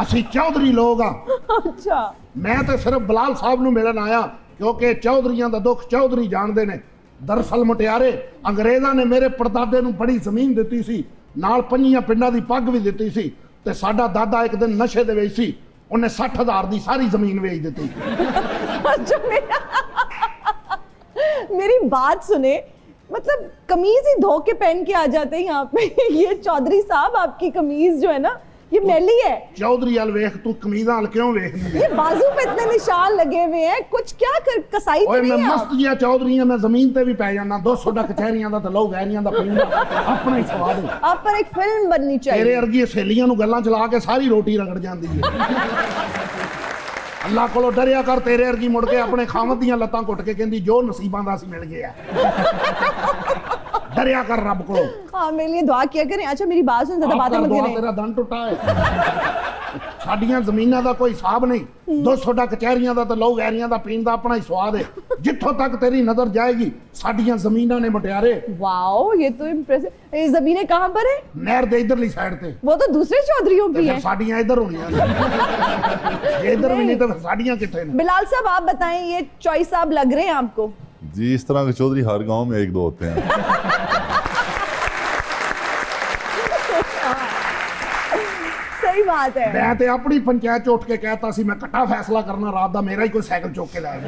[SPEAKER 8] ਅਸੀਂ ਚੌਧਰੀ ਲੋਕ ਆ।
[SPEAKER 1] अच्छा,
[SPEAKER 8] मैं तो सिर्फ बलाल साहब ਨੂੰ ਮਿਲਣ ਆਇਆ ਕਿਉਂਕਿ ਚੌਧਰੀਆਂ ਦਾ ਦੁੱਖ ਚੌਧਰੀ ਜਾਣਦੇ ਨੇ। ਦਰਅਸਲ ਮੁਟਿਆਰੇ, ਅੰਗਰੇਜ਼ਾਂ ਨੇ ਮੇਰੇ ਪੜਦਾਦੇ ਨੂੰ ਬੜੀ ਜ਼ਮੀਨ ਦਿੱਤੀ ਸੀ, ਨਾਲ 5 ਪਿੰਡਾਂ ਦੀ ਪੱਗ ਵੀ ਦਿੱਤੀ ਸੀ, ਤੇ ਸਾਡਾ ਦਾਦਾ ਇੱਕ ਦਿਨ ਨਸ਼ੇ ਦੇ ਵਿੱਚ ਸੀ, ਉਹਨੇ 60,000 ਦੀ ਸਾਰੀ ਜ਼ਮੀਨ ਵੇਚ ਦਿੱਤੀ।
[SPEAKER 1] मेरी बात सुने, मतलब कमीज ही धो के पहन के आ जाते हैं यहाँ पे। ये चौधरी साहब आपकी कमीज जो है ना, ये मैली है।
[SPEAKER 8] चौधरी वाल वेख, तू कमीज़ां वाल क्यों वेखदी है?
[SPEAKER 1] ये बाजू पे इतने निशान लगे हुए हैं, कुछ क्या कसाई तो
[SPEAKER 8] ओए मैं
[SPEAKER 1] नहीं है
[SPEAKER 8] मस्त
[SPEAKER 1] आप?
[SPEAKER 8] जिहा चौधरी हां, मैं जमीन ते भी पै जाना। 200 ਦਾ ਕਚਹਿਰੀਆਂ ਦਾ ਤੇ ਲਹੂ ਵੈਰੀਆਂ ਦਾ ਪੀਣ ਦਾ ਆਪਣਾ ਹੀ ਸਵਾਦ ਹੈ।
[SPEAKER 1] आप पर एक फिल्म बननी
[SPEAKER 8] ਤੇਰੇ
[SPEAKER 1] चाहिए।
[SPEAKER 8] ਵਰਗੀ ਸਹੇਲੀਆਂ ਨੂੰ ਗੱਲਾਂ ਚਲਾ ਕੇ ਸਾਰੀ ਰੋਟੀ ਰਗੜ ਜਾਂਦੀ ਹੈ। ਅੱਲਾ ਕੋਲੋਂ ਡਰਿਆ ਕਰ, ਤੇਰੇ ਵਰਗੀ ਮੁੜ ਕੇ ਆਪਣੇ ਖਾਵਤ ਦੀਆਂ ਲੱਤਾਂ ਘੁੱਟ ਕੇ ਕਹਿੰਦੀ ਜੋ ਨਸੀਬਾਂ ਦਾ ਸੀ ਮਿਲ ਗਿਆ। ਡਰਿਆ ਕਰ ਰੱਬ ਕੋਲੋਂ।
[SPEAKER 1] हाँ, मेरे लिए दुआ किया करें। अच्छा, मेरी बात सुन, ज्यादा बातें मत करें।
[SPEAKER 8] ਤੇਰਾ ਦੰਦ ਟੁੱਟਾ ਹੈ। ਸਾਡੀਆਂ ਜ਼ਮੀਨਾਂ ਦਾ ਕੋਈ ਹਿਸਾਬ ਨਹੀਂ। 200 ਦਾ ਕਚਹਿਰੀਆਂ ਦਾ ਤੇ ਲਹੂ ਵੈਰੀਆਂ ਦਾ ਪੀਣ ਦਾ ਆਪਣਾ ਹੀ ਸਵਾਦ ਹੈ। ਜਿੱਥੋਂ ਤੱਕ ਤੇਰੀ ਨਜ਼ਰ ਜਾਏਗੀ ਸਾਡੀਆਂ ਜ਼ਮੀਨਾਂ ਨੇ ਮੁਟਿਆਰੇ।
[SPEAKER 1] वाओ, ये तो इम्प्रेसिव। ये जमीनें कहाँ पर है?
[SPEAKER 8] ਨਹਿਰ ਦੇ ਇਧਰਲੀ ਸਾਈਡ ਤੇ।
[SPEAKER 1] वो तो दूसरे चौधरियों
[SPEAKER 8] ਤੇ
[SPEAKER 1] की
[SPEAKER 8] ਫਿਰ
[SPEAKER 1] है।
[SPEAKER 8] ਸਾਡੀਆਂ ਇੱਧਰ ਹੋਣੀਆਂ ਨੇ। ਜੇ ਇੱਧਰ ਵੀ ਨਹੀਂ ਤਾਂ ਫਿਰ ਸਾਡੀਆਂ ਕਿੱਥੇ ਨੇ?
[SPEAKER 1] बिलाल साहब, आप बताएं, ये चॉइस साहब लग रहे हैं आपको?
[SPEAKER 2] जी, इस तरह के चौधरी हर गांव में 1-2 होते हैं।
[SPEAKER 1] सही बात है।
[SPEAKER 8] ਮੈਂ ਤੇ ਆਪਣੀ ਪੰਚਾਇਤ ਚ ਉੱਠ ਕੇ ਕਹਿਤਾ ਸੀ ਮੈਂ ਇਕੱਠਾ ਫੈਸਲਾ ਕਰਨਾ ਰਾਤ ਦਾ, ਮੇਰਾ ਹੀ ਕੋਈ ਸਾਈਕਲ ਚੁੱਕ ਕੇ ਲਾਇਆ।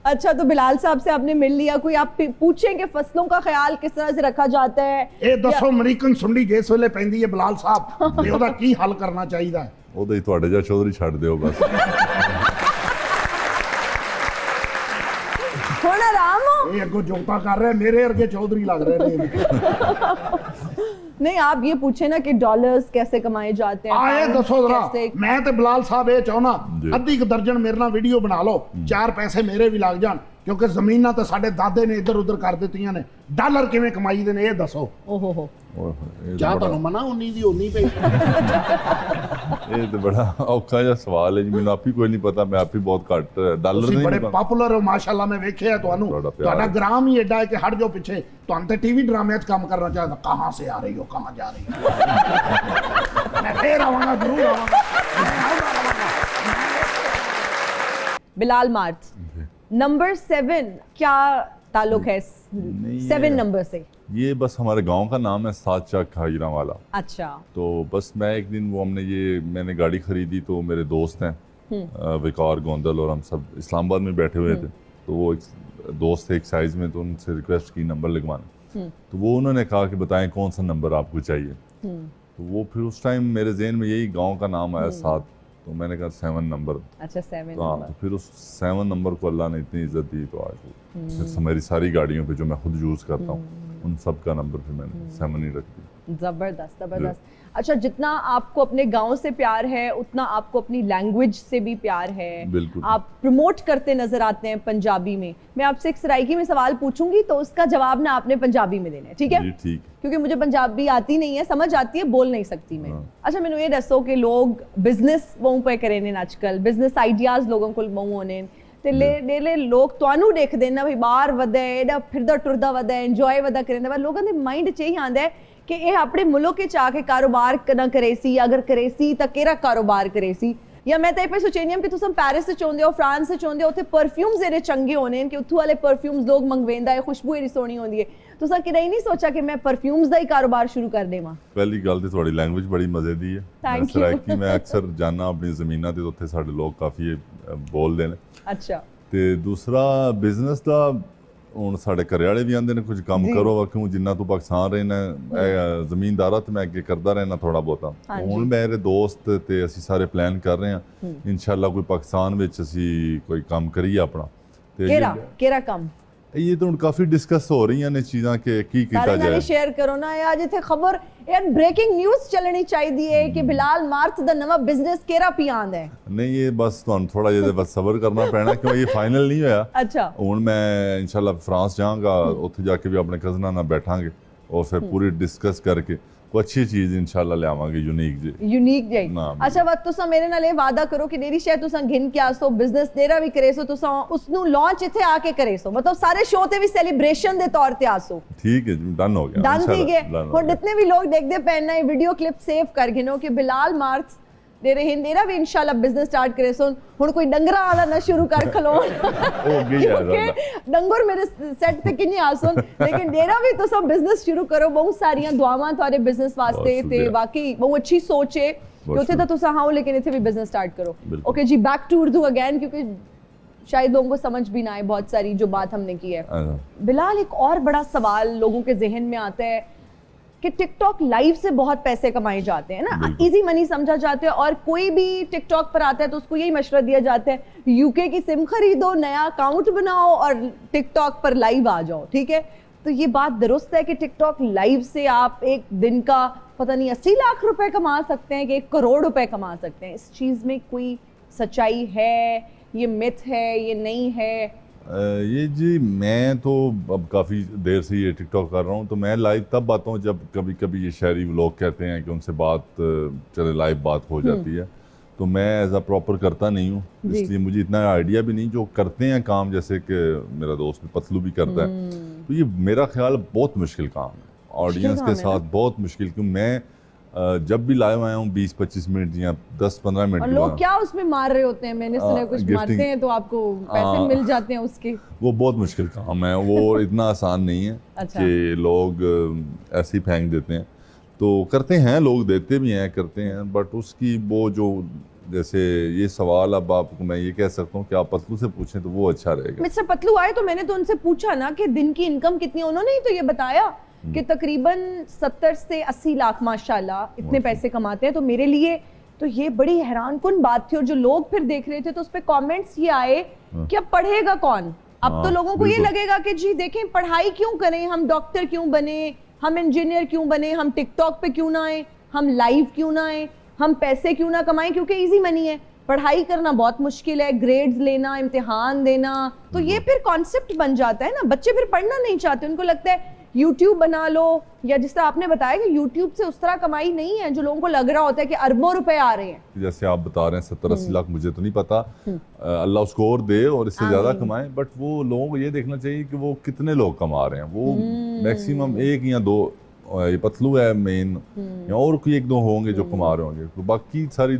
[SPEAKER 1] अच्छा, तो बिलाल साहब से आपने मिल लिया, कोई आप पूछें कि फसलों का ख्याल किस तरह से रखा जाता है?
[SPEAKER 8] ਇਹ ਦੱਸੋ ਅਮਰੀਕਨ ਸੁੰਡੀ ਜਿਸ ਵੇਲੇ ਪੈਂਦੀ ਹੈ ਬਲਾਲ ਸਾਹਿਬ, ਤੇ ਉਹਦਾ ਕੀ ਹੱਲ ਕਰਨਾ ਚਾਹੀਦਾ ਹੈ?
[SPEAKER 2] ਉਹਦੇ ਹੀ ਤੁਹਾਡੇ ਜਿਹਾ ਚੌਧਰੀ ਛੱਡ ਦਿਓ ਬਸ।
[SPEAKER 1] ਹੁਣ ਆਰਾਮ हो।
[SPEAKER 8] ਇਹ ਅੱਗੋਂ ਜੋਤਾ ਕਰ ਰਿਹਾ, ਮੇਰੇ ਵਰਗੇ ਚੌਧਰੀ ਲੱਗ ਰਹੇ ਨੇ।
[SPEAKER 1] नहीं, आप ये पूछे ना कि डॉलर्स कैसे कमाए जाते हैं,
[SPEAKER 8] ਆਏ
[SPEAKER 1] pounds
[SPEAKER 8] ਦੱਸੋ ਜਰਾ।
[SPEAKER 1] कैसे-
[SPEAKER 8] ਮੈਂ ਤੇ ਬਲਾਲ ਸਾਹਿਬ ਇਹ ਚਾਹੁੰਦਾ,
[SPEAKER 2] ਜੀ।
[SPEAKER 8] ਅੱਧੀ ਕੁ ਦਰਜਨ ਮੇਰੇ ਨਾਲ ਵੀਡੀਓ ਬਣਾ ਲਓ, 4 ਪੈਸੇ ਮੇਰੇ ਵੀ ਲੱਗ ਜਾਣ, ਕਿਉਂਕਿ ਜ਼ਮੀਨਾਂ ਤਾਂ ਸਾਡੇ ਦਾਦੇ ਨੇ ਇੱਧਰ ਉੱਧਰ ਕਰ ਦਿੱਤੀਆਂ ਨੇ। ਡਾਲਰ ਕਿਵੇਂ ਕਮਾਈਦੇ ਨੇ ਇਹ ਦੱਸੋ।
[SPEAKER 1] ओहो हो।
[SPEAKER 2] ਓਏ ਹੋਏ, ਇਹ
[SPEAKER 8] ਚਾਹ
[SPEAKER 2] ਤਾਂ
[SPEAKER 8] ਤੁਹਾਨੂੰ ਮਨਾ ਉਨੀ ਦੀ ਉਨੀ ਪਈ।
[SPEAKER 2] ਇਹ ਤੇ ਬੜਾ ਔਖਾ ਜਿਹਾ ਸਵਾਲ ਹੈ ਜੀ, ਮੈਨੂੰ ਆਪ ਹੀ ਕੋਈ ਨਹੀਂ ਪਤਾ। ਮੈਂ ਆਪ ਹੀ ਬਹੁਤ ਘੱਟ ਡਾਲਰ
[SPEAKER 8] ਤੁਸੀਂ
[SPEAKER 2] ਨਹੀਂ
[SPEAKER 8] ਬੜੇ
[SPEAKER 2] ਪਤਾ।
[SPEAKER 8] ਪਾਪੂਲਰ ਹੋ ਮਾਸ਼ਾਅੱਲਾ, ਮੈਂ ਵੇਖਿਆ ਤੁਹਾਨੂੰ।
[SPEAKER 2] ਤੁਹਾਡਾ ਪਿਆਰ
[SPEAKER 8] ਤੁਹਾਡਾ
[SPEAKER 2] ਹੈ।
[SPEAKER 8] ਗ੍ਰਾਮ ਹੀ ਐਡਾ ਹੈ ਕਿ ਹਟ ਜਾਓ ਪਿੱਛੇ। ਤੁਹਾਨੂੰ ਤੇ ਟੀਵੀ ਡਰਾਮਿਆਂ 'ਚ ਕੰਮ ਕਰਨਾ ਚਾਹੀਦਾ। ਕਹਾਂ ਸੇ ਆ ਰਹੀ ਹੋ, ਕਹਾਂ ਜਾ ਰਹੀ ਹੋ? ਮੈਂ ਫੇਰ ਆਵਾਂਗਾ, ਜ਼ਰੂਰ ਆਵਾਂਗਾ।
[SPEAKER 1] बिलाल मार्ट, नंबर 7 क्या ताल्लुक है
[SPEAKER 2] नहीं,
[SPEAKER 1] 7 नंबर से?
[SPEAKER 2] ये बस हमारे गांव का नाम है सादशाह खाजरा वाला।
[SPEAKER 1] अच्छा।
[SPEAKER 2] तो बस मैं एक दिन मैंने गाड़ी खरीदी, तो मेरे दोस्त हैं विकार गोंदल और हम सब इस्लामाबाद में बैठे हुए थे। तो वो एक दोस्त थे एक साइज़ में, तो उनसे रिक्वेस्ट की नंबर लिखवाना। तो वो उन्होंने कहा कि बताएं कौन सा नंबर आपको चाहिए। तो वो फिर उस टाइम मेरे जहन में यही गांव का नाम आया 7, तो मैंने कहा 7 नंबर।
[SPEAKER 1] अच्छा, 7
[SPEAKER 2] हाँ,
[SPEAKER 1] नंबर।
[SPEAKER 2] तो फिर उस 7 नंबर को अल्लाह ने इतनी इज्जत दी, तो आज फिर मेरी सारी गाड़ियों पे जो मैं खुद यूज़ करता हूँ उन सब का नंबर फिर मैंने 7 ही रख दिया।
[SPEAKER 1] जबरदस्त, जबरदस्त। अच्छा, जितना आपको अपने गांव से प्यार है, उतना आपको अपनी लैंग्वेज से भी प्यार है।
[SPEAKER 2] बिल्कुल।
[SPEAKER 1] आप प्रमोट करते नजर आते हैं पंजाबी में। मैं आपसे एक सराइकी में सवाल पूछूंगी, तो उसका जवाब ना आपने पंजाबी में देना है, ठीक है?
[SPEAKER 2] जी ठीक।
[SPEAKER 1] क्योंकि मुझे पंजाबी आती नहीं है, समझ आती है, बोल नहीं सकती मैं।
[SPEAKER 2] हाँ।
[SPEAKER 1] अच्छा, मैंने ये दसो कि लोग बिजनेस बहु पे करे ने आजकल, बिजनेस आइडियाज लोगों को बहु होने ਤੇ ਲੈ ਲੋਕ ਤੁਹਾਨੂੰ ਦੇਖਦੇ ਨਾ ਵੀ ਬਾਹਰ ਵਧੇ, ਇਹਦਾ ਫਿਰਦਾ ਟੁਰਦਾ ਵਧੇ, ਇੰਜੋਏ ਵਧਾ ਕਰਿੰਦਾ, ਪਰ ਲੋਕਾਂ ਦੇ ਮਾਈਂਡ 'ਚ ਇਹ ਆਉਂਦਾ ਹੈ ਕਿ ਇਹ ਆਪਣੇ ਮੁਲਕ 'ਚ ਆ ਕੇ ਕਾਰੋਬਾਰ ਨਾ ਕਰੇ ਸੀ, ਅਗਰ ਕਰੇ ਸੀ ਤਾਂ ਕਿਹੜਾ ਕਾਰੋਬਾਰ ਕਰੇ ਸੀ। ਜਾਂ ਮੈਂ ਤਾਂ ਇਹ ਪੇ ਸੋਚੇਨੀ ਕਿ ਤੁਸੀਂ ਪੈਰਿਸ 'ਚ ਚਾਹੁੰਦੇ ਹੋ, ਫਰਾਂਸ 'ਚ ਚਾਹੁੰਦੇ ਹੋ, ਉੱਥੇ ਪਰਫਿਊਮਸ ਇਹਦੇ ਚੰਗੇ ਹੋਣੇ ਕਿ ਉੱਥੋਂ ਵਾਲੇ ਪਰਫਿਊਮਸ ਲੋਕ ਮੰਗਵੇਂਦਾ ਹੈ, ਖੁਸ਼ਬੂ ਇਹਦੀ ਸੋਹਣੀ ਹੁੰਦੀ ਹੈ। ਤੁਸੀਂ ਕਿਹੜਾ ਨਹੀਂ ਸੋਚਿਆ ਕਿ ਮੈਂ ਪਰਫਿਊਮਸ ਦਾ ਹੀ ਕਾਰੋਬਾਰ ਸ਼ੁਰੂ ਕਰ ਦੇਵਾਂ?
[SPEAKER 2] ਪਹਿਲੀ ਗੱਲ ਤੇ ਤੁਹਾਡੀ ਲੈਂਗੁਏਜ ਬੜੀ ਮਜ਼ੇ ਦੀ ਹੈ।
[SPEAKER 1] Thank you।
[SPEAKER 2] ਸਰਾਇਕੀ ਮੈਂ ਅਕਸਰ ਜਾਣਾ ਆਪਣੀ ਜ਼ਮੀਨਾਂ ਤੇ, ਉੱਥੇ ਸਾਡੇ ਲੋਕ ਕਾਫੀ ਬੋਲਦੇ ਨੇ।
[SPEAKER 1] ਅੱਛਾ।
[SPEAKER 2] ਤੇ ਦੂਸਰਾ ਬਿਜ਼ਨਸ ਦਾ ਹੁਣ ਸਾਡੇ ਘਰੇ ਵਾਲੇ ਵੀ ਆਂਦੇ ਨੇ ਕੁਝ ਕੰਮ
[SPEAKER 1] ਜੀ।
[SPEAKER 2] ਕਰੋ ਕਿਉਂ ਜਿੰਨਾ ਤੂੰ ਪਾਕਿਸਤਾਨ ਰਹਿਣਾ ਜ਼ਮੀਨਦਾਰਾ ਤੇ ਮੈਂ ਅੱਗੇ ਕਰਦਾ ਰਹਿਣਾ ਥੋੜਾ ਬਹੁਤਾ
[SPEAKER 1] ਹਾਂਜੀ।
[SPEAKER 2] ਹੁਣ ਮੇਰੇ ਦੋਸਤ ਤੇ ਅਸੀਂ ਸਾਰੇ ਪਲਾਨ ਕਰ ਰਹੇ ਹਾਂ ਇਨਸ਼ਾਅੱਲਾ ਕੋਈ ਪਾਕਿਸਤਾਨ ਵਿੱਚ ਅਸੀਂ ਕੋਈ ਕੰਮ ਕਰੀਏ ਆਪਣਾ ਤੇ
[SPEAKER 1] ਕਿਹੜਾ ਕੰਮ
[SPEAKER 2] ਇਹ ਤਾਂ ਹੁਣ ਕਾਫੀ ਡਿਸਕਸ ਹੋ ਰਹੀਆਂ ਨੇ ਚੀਜ਼ਾਂ ਕਿ ਕੀ ਕੀਤਾ
[SPEAKER 1] ਸਾਰੇ ਨਾਲ
[SPEAKER 2] ਜਾਏ
[SPEAKER 1] ਸ਼ੇਅਰ ਕਰੋ ਨਾ ਅੱਜ ਇੱਥੇ ਖਬਰ ਯਾਰ ਬ੍ਰੇਕਿੰਗ ਨਿਊਜ਼ ਚੱਲਣੀ ਚਾਹੀਦੀ ਹੈ ਕਿ ਬਿਲਾਲ ਮਾਰਥ ਦਾ ਨਵਾਂ ਬਿਜ਼ਨਸ ਕਿਹੜਾ ਪਿਆਂਦ ਹੈ
[SPEAKER 2] ਨਹੀਂ ਇਹ ਬਸ ਤੁਹਾਨੂੰ ਥੋੜਾ ਜਿਹਾ ਬਸ ਸਬਰ ਕਰਨਾ ਪੈਣਾ ਕਿਉਂ ਇਹ ਫਾਈਨਲ ਨਹੀਂ ਹੋਇਆ
[SPEAKER 1] ਅੱਛਾ
[SPEAKER 2] ਹੁਣ ਮੈਂ ਇਨਸ਼ਾਅੱਲਾ ਫਰਾਂਸ ਜਾਵਾਂਗਾ ਉੱਥੇ ਜਾ ਕੇ ਵੀ ਆਪਣੇ ਕਜ਼ਨਾਂ ਨਾਲ ਬੈਠਾਂਗੇ और फिर पूरी डिस्कस करके कोई अच्छी चीज़ इंशाल्लाह ले आवांगे
[SPEAKER 1] यूनिक जी अच्छा बात तुसा मेरे नाल ये वादा करो कि डेरी शायद तुसा घिन के आसो बिजनेस तेरा भी करे सो तुसा उसनु लॉन्च इथे आके करे सो मतलब सारे शो ते भी सेलिब्रेशन दे तौर ते आसो
[SPEAKER 2] ठीक है डन हो गया
[SPEAKER 1] डन ठीक है और जितने भी लोग देखते पहनना है वीडियो क्लिप सेव कर गिनो कि बिलाल मार्क्स डेरे हिंदेरा भी इंशाल्लाह बिजनेस स्टार्ट करे सो हुन कोई डंगरा वाला ना शुरू कर खलो
[SPEAKER 2] हो गई
[SPEAKER 1] डंगर मेरे सेट ते किन्नी आसन लेकिन डेरा भी तो सब बिजनेस शुरू करो बहुत सारियां दुआवां थारे बिजनेस वास्ते ते बाकी बहुत अच्छी सोच है कि उथे तो तुसा हां लेकिन इथे भी बिजनेस स्टार्ट करो ओके जी बैक टू उर्दू अगेन क्योंकि शायद लोगों को समझ भी ना आए बहुत सारी जो बात हमने की है बिलाल एक और बड़ा सवाल लोगों के जहन में आता है कि टिकटॉक लाइव से बहुत पैसे कमाए जाते हैं ना इजी मनी समझा जाता है और कोई भी टिकटॉक पर आता है तो उसको यही मशवरा दिया जाता है यूके की सिम खरीदो नया अकाउंट बनाओ और टिकटॉक पर लाइव आ जाओ ठीक है तो ये बात दुरुस्त है कि टिकटॉक लाइव से आप एक दिन का पता नहीं 80 लाख रुपए कमा सकते हैं कि 1 करोड़ रुपए कमा सकते हैं इस चीज में कोई सच्चाई है ये मिथ है ये नहीं है
[SPEAKER 2] ये जी मैं तो अब काफ़ी देर से ये टिकटॉक कर रहा हूँ तो मैं लाइव तब आता हूँ जब कभी कभी ये शहरी लोग कहते हैं कि उनसे बात चले लाइव बात हो जाती है तो मैं एज अ प्रॉपर करता नहीं हूँ इसलिए मुझे इतना आइडिया भी नहीं जो करते हैं काम जैसे कि मेरा दोस्त पतलू भी करता है तो ये मेरा ख्याल बहुत मुश्किल काम है ऑडियंस के साथ बहुत मुश्किल क्योंकि मैं जब भी लाइव आया हूँ 20-25 मिनट या 10-15 मिनट
[SPEAKER 1] और लोग क्या उसमें मार रहे होते हैं मैंने सुना कुछ मारते हैं तो आपको पैसे मिल जाते हैं उसके
[SPEAKER 2] वो बहुत मुश्किल काम है वो इतना आसान नहीं है कि लोग ऐसे ही फेंक देते हैं तो करते हैं लोग देते भी हैं करते हैं बट उसकी वो जो जैसे ये सवाल अब आपको मैं ये कह सकता हूँ कि आप पतलू से पूछें तो वो अच्छा रहेगा
[SPEAKER 1] मिस्टर पतलू आए तो मैंने तो उनसे पूछा ना कि दिन की इनकम कितनी है उन्होंने ही तो ये बताया कि तकरीबन 70 से 80 लाख माशाल्लाह इतने पैसे कमाते हैं तो मेरे लिए तो ये बड़ी हैरान कुन बात थी और जो लोग फिर देख रहे थे तो उस पर कमेंट्स ये आए कि अब पढ़ेगा कौन अब तो लोगों को ये लगेगा कि जी देखें पढ़ाई क्यों करें हम डॉक्टर क्यों बने हम इंजीनियर क्यों बने हम टिकटॉक पे क्यों ना आए हम लाइव क्यों ना आए हम पैसे क्यों ना कमाएं क्योंकि इजी मनी है पढ़ाई करना बहुत मुश्किल है ग्रेड्स लेना इम्तिहान देना तो ये फिर कॉन्सेप्ट बन जाता है ना बच्चे फिर पढ़ना नहीं चाहते उनको लगता है YouTube बना लो या जिस तरह आपने बताया कि YouTube से उस तरह कमाई नहीं है जो लोगों को लग रहा होता है कि अरबों रुपए आ रहे हैं
[SPEAKER 2] जैसे आप बता रहे हैं 70-80 लाख मुझे तो नहीं पता अल्लाह उसको और दे और इससे ज़्यादा कमाए बट वो लोगों को ये देखना चाहिए कि वो कितने लोग कमा रहे हैं वो मैक्सिमम 1 या 2 ये पतलू है मेन या और कोई 1-2 होंगे जो कमा रहे होंगे तो बाकी सारी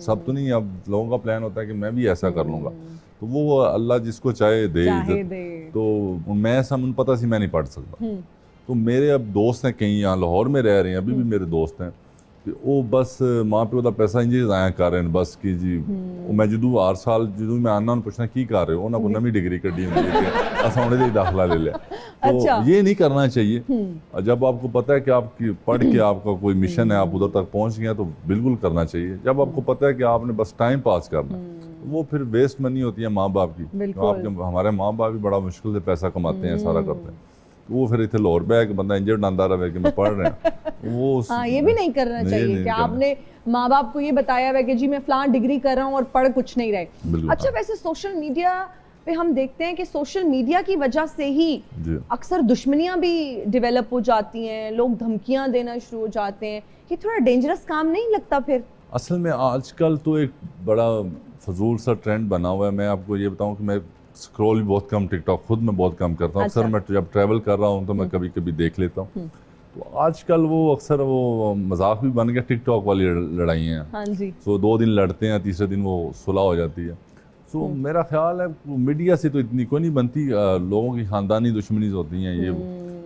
[SPEAKER 2] सब तो नहीं अब लोगों का प्लान होता है कि मैं भी ऐसा कर लूँगा तो वो अल्लाह जिसको चाहे दे तो मैं समझ पता सी मैं नहीं पढ़ सकता तो मेरे अब दोस्त हैं कहीं यहाँ लाहौर में रह रहे हैं अभी भी मेरे दोस्त हैं वो बस माँ प्यो का पैसा इंज जाया कर रहे हैं बस कि जी मैं जो हर साल जो मैं आना पूछना की कर रहे हो उन्होंने को नवी डिग्री कड्डी होंगी कि असा उन्हें दाखिला ले लिया तो ये नहीं करना चाहिए जब आपको पता है कि आपकी पढ़ के आपका कोई मिशन है आप उधर तक पहुँच गए तो बिल्कुल करना चाहिए जब आपको पता है कि आपने बस टाइम पास करना वो फिर वेस्ट मनी होती है माँ बाप की तो आपके हमारे माँ बाप भी बड़ा मुश्किल से पैसा कमाते हैं सारा करते हैं तो वो फिर इतने लाहौर बैग बंदा इंजर्ड आंदा रहा है कि मैं पढ़ रहा हूँ वो
[SPEAKER 1] ये भी नहीं करना चाहिए कि आपने माँ बाप को ये बताया है कि जी मैं फलां डिग्री कर रहा हूँ और पढ़ कुछ नहीं रहे अच्छा वैसे सोशल मीडिया पे हम देखते हैं कि सोशल मीडिया की वजह से ही अक्सर दुश्मनियां भी डेवलप हो जाती हैं लोग धमकियां देना शुरू हो जाते हैं ये थोड़ा डेंजरस काम नहीं लगता फिर
[SPEAKER 2] असल में आजकल तो एक बड़ा फजूल सा ट्रेंड बना हुआ है मैं आपको ये बताऊं कि मैं स्क्रॉल भी बहुत कम टिकटॉक खुद मैं बहुत कम करता हूँ अक्सर मैं जब ट्रैवल कर रहा हूँ तो मैं कभी कभी देख लेता हूँ तो आजकल वो अक्सर वो मजाक भी बन गया टिकटॉक वाली लड़ाई हैं
[SPEAKER 1] हाँ जी
[SPEAKER 2] सो 2 दिन लड़ते हैं तीसरे दिन वो सुलह हो जाती है सो मेरा ख्याल है मीडिया से तो इतनी कोई नहीं बनती, लोगों की खानदानी दुश्मनी होती हैं, ये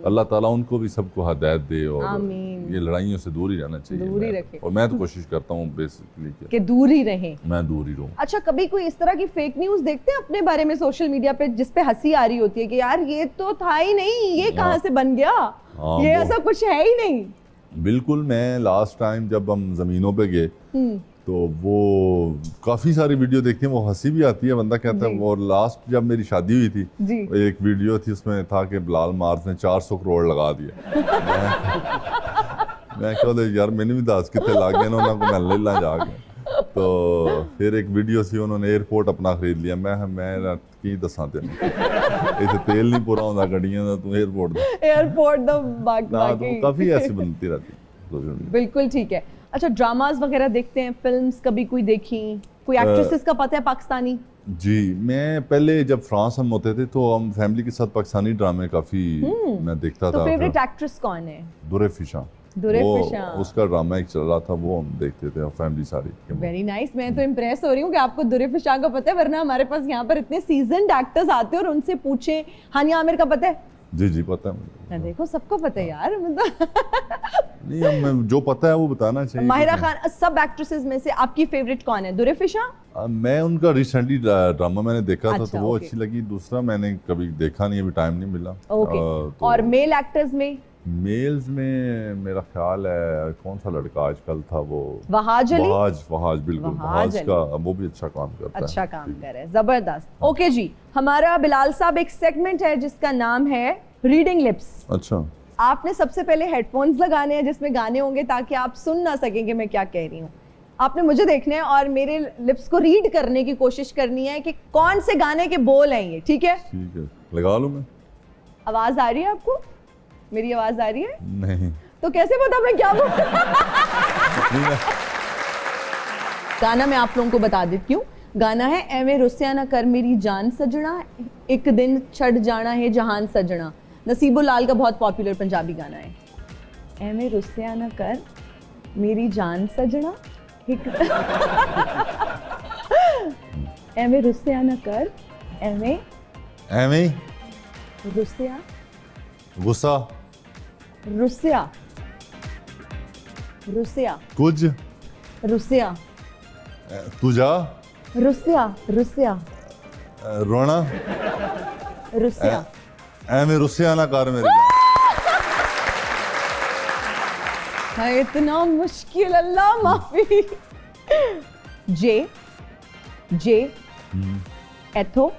[SPEAKER 2] अल्लाह ताला उनको भी सबको हदायत दे और
[SPEAKER 1] आमीन।
[SPEAKER 2] ये लड़ाइयों से दूर ही रहना चाहिए।
[SPEAKER 1] दूर ही
[SPEAKER 2] मैं
[SPEAKER 1] रखे।
[SPEAKER 2] और मैं तो कोशिश करता हूँ बेसिकली
[SPEAKER 1] कि दूर ही रहें।
[SPEAKER 2] मैं दूर ही रहूँ।
[SPEAKER 1] अच्छा, कभी कोई इस तरह की फेक न्यूज देखते हैं अपने बारे में सोशल मीडिया पे जिस पे हंसी आ रही होती है कि यार ये तो था ही नहीं, ये कहाँ से बन गया,
[SPEAKER 2] हाँ,
[SPEAKER 1] ये
[SPEAKER 2] वो-
[SPEAKER 1] ऐसा कुछ है ही नहीं।
[SPEAKER 2] बिल्कुल। मैं लास्ट टाइम जब हम ज़मीनों पे गए तो वो काफ़ी सारी वीडियो देखती हैं, वो हंसी भी आती है, बंदा कहता है। और लास्ट जब मेरी शादी हुई थी
[SPEAKER 1] जी।
[SPEAKER 2] एक वीडियो थी, उसमें था कि बिलाल मार्स ने 400 करोड़ लगा दिया। मैं क्या यार मैंने भी दस कितने लाग गए ना, उन्होंने मैं ले ला जाके। तो फिर एक वीडियो थी, उन्होंने एयरपोर्ट अपना खरीद लिया। मैं की दसा तेन इतने तेल नहीं पूरा होता गड्डियां दा, तू
[SPEAKER 1] एयरपोर्ट द
[SPEAKER 2] तो काफ़ी ऐसी बनती रहती है।
[SPEAKER 1] बिल्कुल ठीक है। अच्छा, ड्रामास वगैरह देखते हैं, फिल्म्स कभी कोई देखी, कोई एक्ट्रेसेस का पता है पाकिस्तानी?
[SPEAKER 2] जी, मैं पहले जब फ्रांस हम होते थे तो हम फैमिली के साथ पाकिस्तानी ड्रामे काफ़ी मैं देखता
[SPEAKER 1] तो
[SPEAKER 2] था।
[SPEAKER 1] फेवरेट एक्ट्रेस कौन है?
[SPEAKER 2] दुरे फिशा,
[SPEAKER 1] दुरे
[SPEAKER 2] वो
[SPEAKER 1] फिशा।
[SPEAKER 2] उसका ड्रामा एक चल रहा था, वो हम देखते थे फैमिली सारी।
[SPEAKER 1] Very nice. मैं तो इम्प्रेस हो रही हूँ कि आपको दुरे फिशा का पता है, वरना हमारे पास यहाँ पर इतने सीजन्ड एक्टर्स आते हैं और उनसे पूछे। हानिया आमिर का पता है?
[SPEAKER 2] जी जी पता है मुझे।
[SPEAKER 1] मैं देखो सबको पता है यार, मतलब
[SPEAKER 2] नहीं, हम जो पता है वो बताना चाहिए।
[SPEAKER 1] माहिरा खान। सब एक्ट्रेसेस में से आपकी फेवरेट कौन है? दुरे फिशा?
[SPEAKER 2] मैं उनका रिसेंटली ड्रामा मैंने देखा था,
[SPEAKER 1] अच्छा,
[SPEAKER 2] तो वो
[SPEAKER 1] ओके।
[SPEAKER 2] अच्छी लगी। दूसरा मैंने कभी देखा नहीं, अभी टाइम नहीं मिला।
[SPEAKER 1] ओके।
[SPEAKER 2] तो
[SPEAKER 1] और मेल एक्टर्स में?
[SPEAKER 2] मेल्स में मेरा ख्याल है कौन सा लड़का आजकल था वो,
[SPEAKER 1] वहाज अली।
[SPEAKER 2] वहाज बिल्कुल,
[SPEAKER 1] वहाज
[SPEAKER 2] वहाज का वो भी अच्छा काम करता है।
[SPEAKER 1] अच्छा काम कर रहे हैं, जबरदस्त। ओके जी, हमारा बिलाल साहब एक सेगमेंट है जिसका नाम है रीडिंग लिप्स।
[SPEAKER 2] अच्छा,
[SPEAKER 1] आपने सबसे पहले हेडफोन्स लगाने हैं जिसमें गाने होंगे ताकि आप सुन ना सकें कि मैं क्या कह रही हूँ। आपने मुझे देखना है और मेरे लिप्स को रीड करने की कोशिश करनी है कि कौन से गाने के बोल हैं ये, ठीक है?
[SPEAKER 2] ठीक है, लगा लूँ मैं?
[SPEAKER 1] आवाज आ रही है आपको? मेरी आवाज आ रही है?
[SPEAKER 2] नहीं।
[SPEAKER 1] तो कैसे पता मैं क्या बोल गाना मैं आप लोगों को बता देती हूँ। गाना है एवे रुस्या ना कर मेरी जान सजना, एक दिन छड़ जाना है जहान सजना। नसीबुल लाल का बहुत पॉपुलर पंजाबी गाना है। एवे रुस्या ना कर मेरी जान सजना, एक एवे रुस्या ना कर, एवे रुस्या
[SPEAKER 2] गुस्सा
[SPEAKER 1] रुस्या रुस्या
[SPEAKER 2] कुछ
[SPEAKER 1] रुस्या
[SPEAKER 2] तुझा
[SPEAKER 1] रुस्या रुस्या
[SPEAKER 2] रोना
[SPEAKER 1] रुस्या।
[SPEAKER 2] एवें रुस्या ना कर मेरी।
[SPEAKER 1] है इतना मुश्किल, अल्लाह माफी। जे जे एथो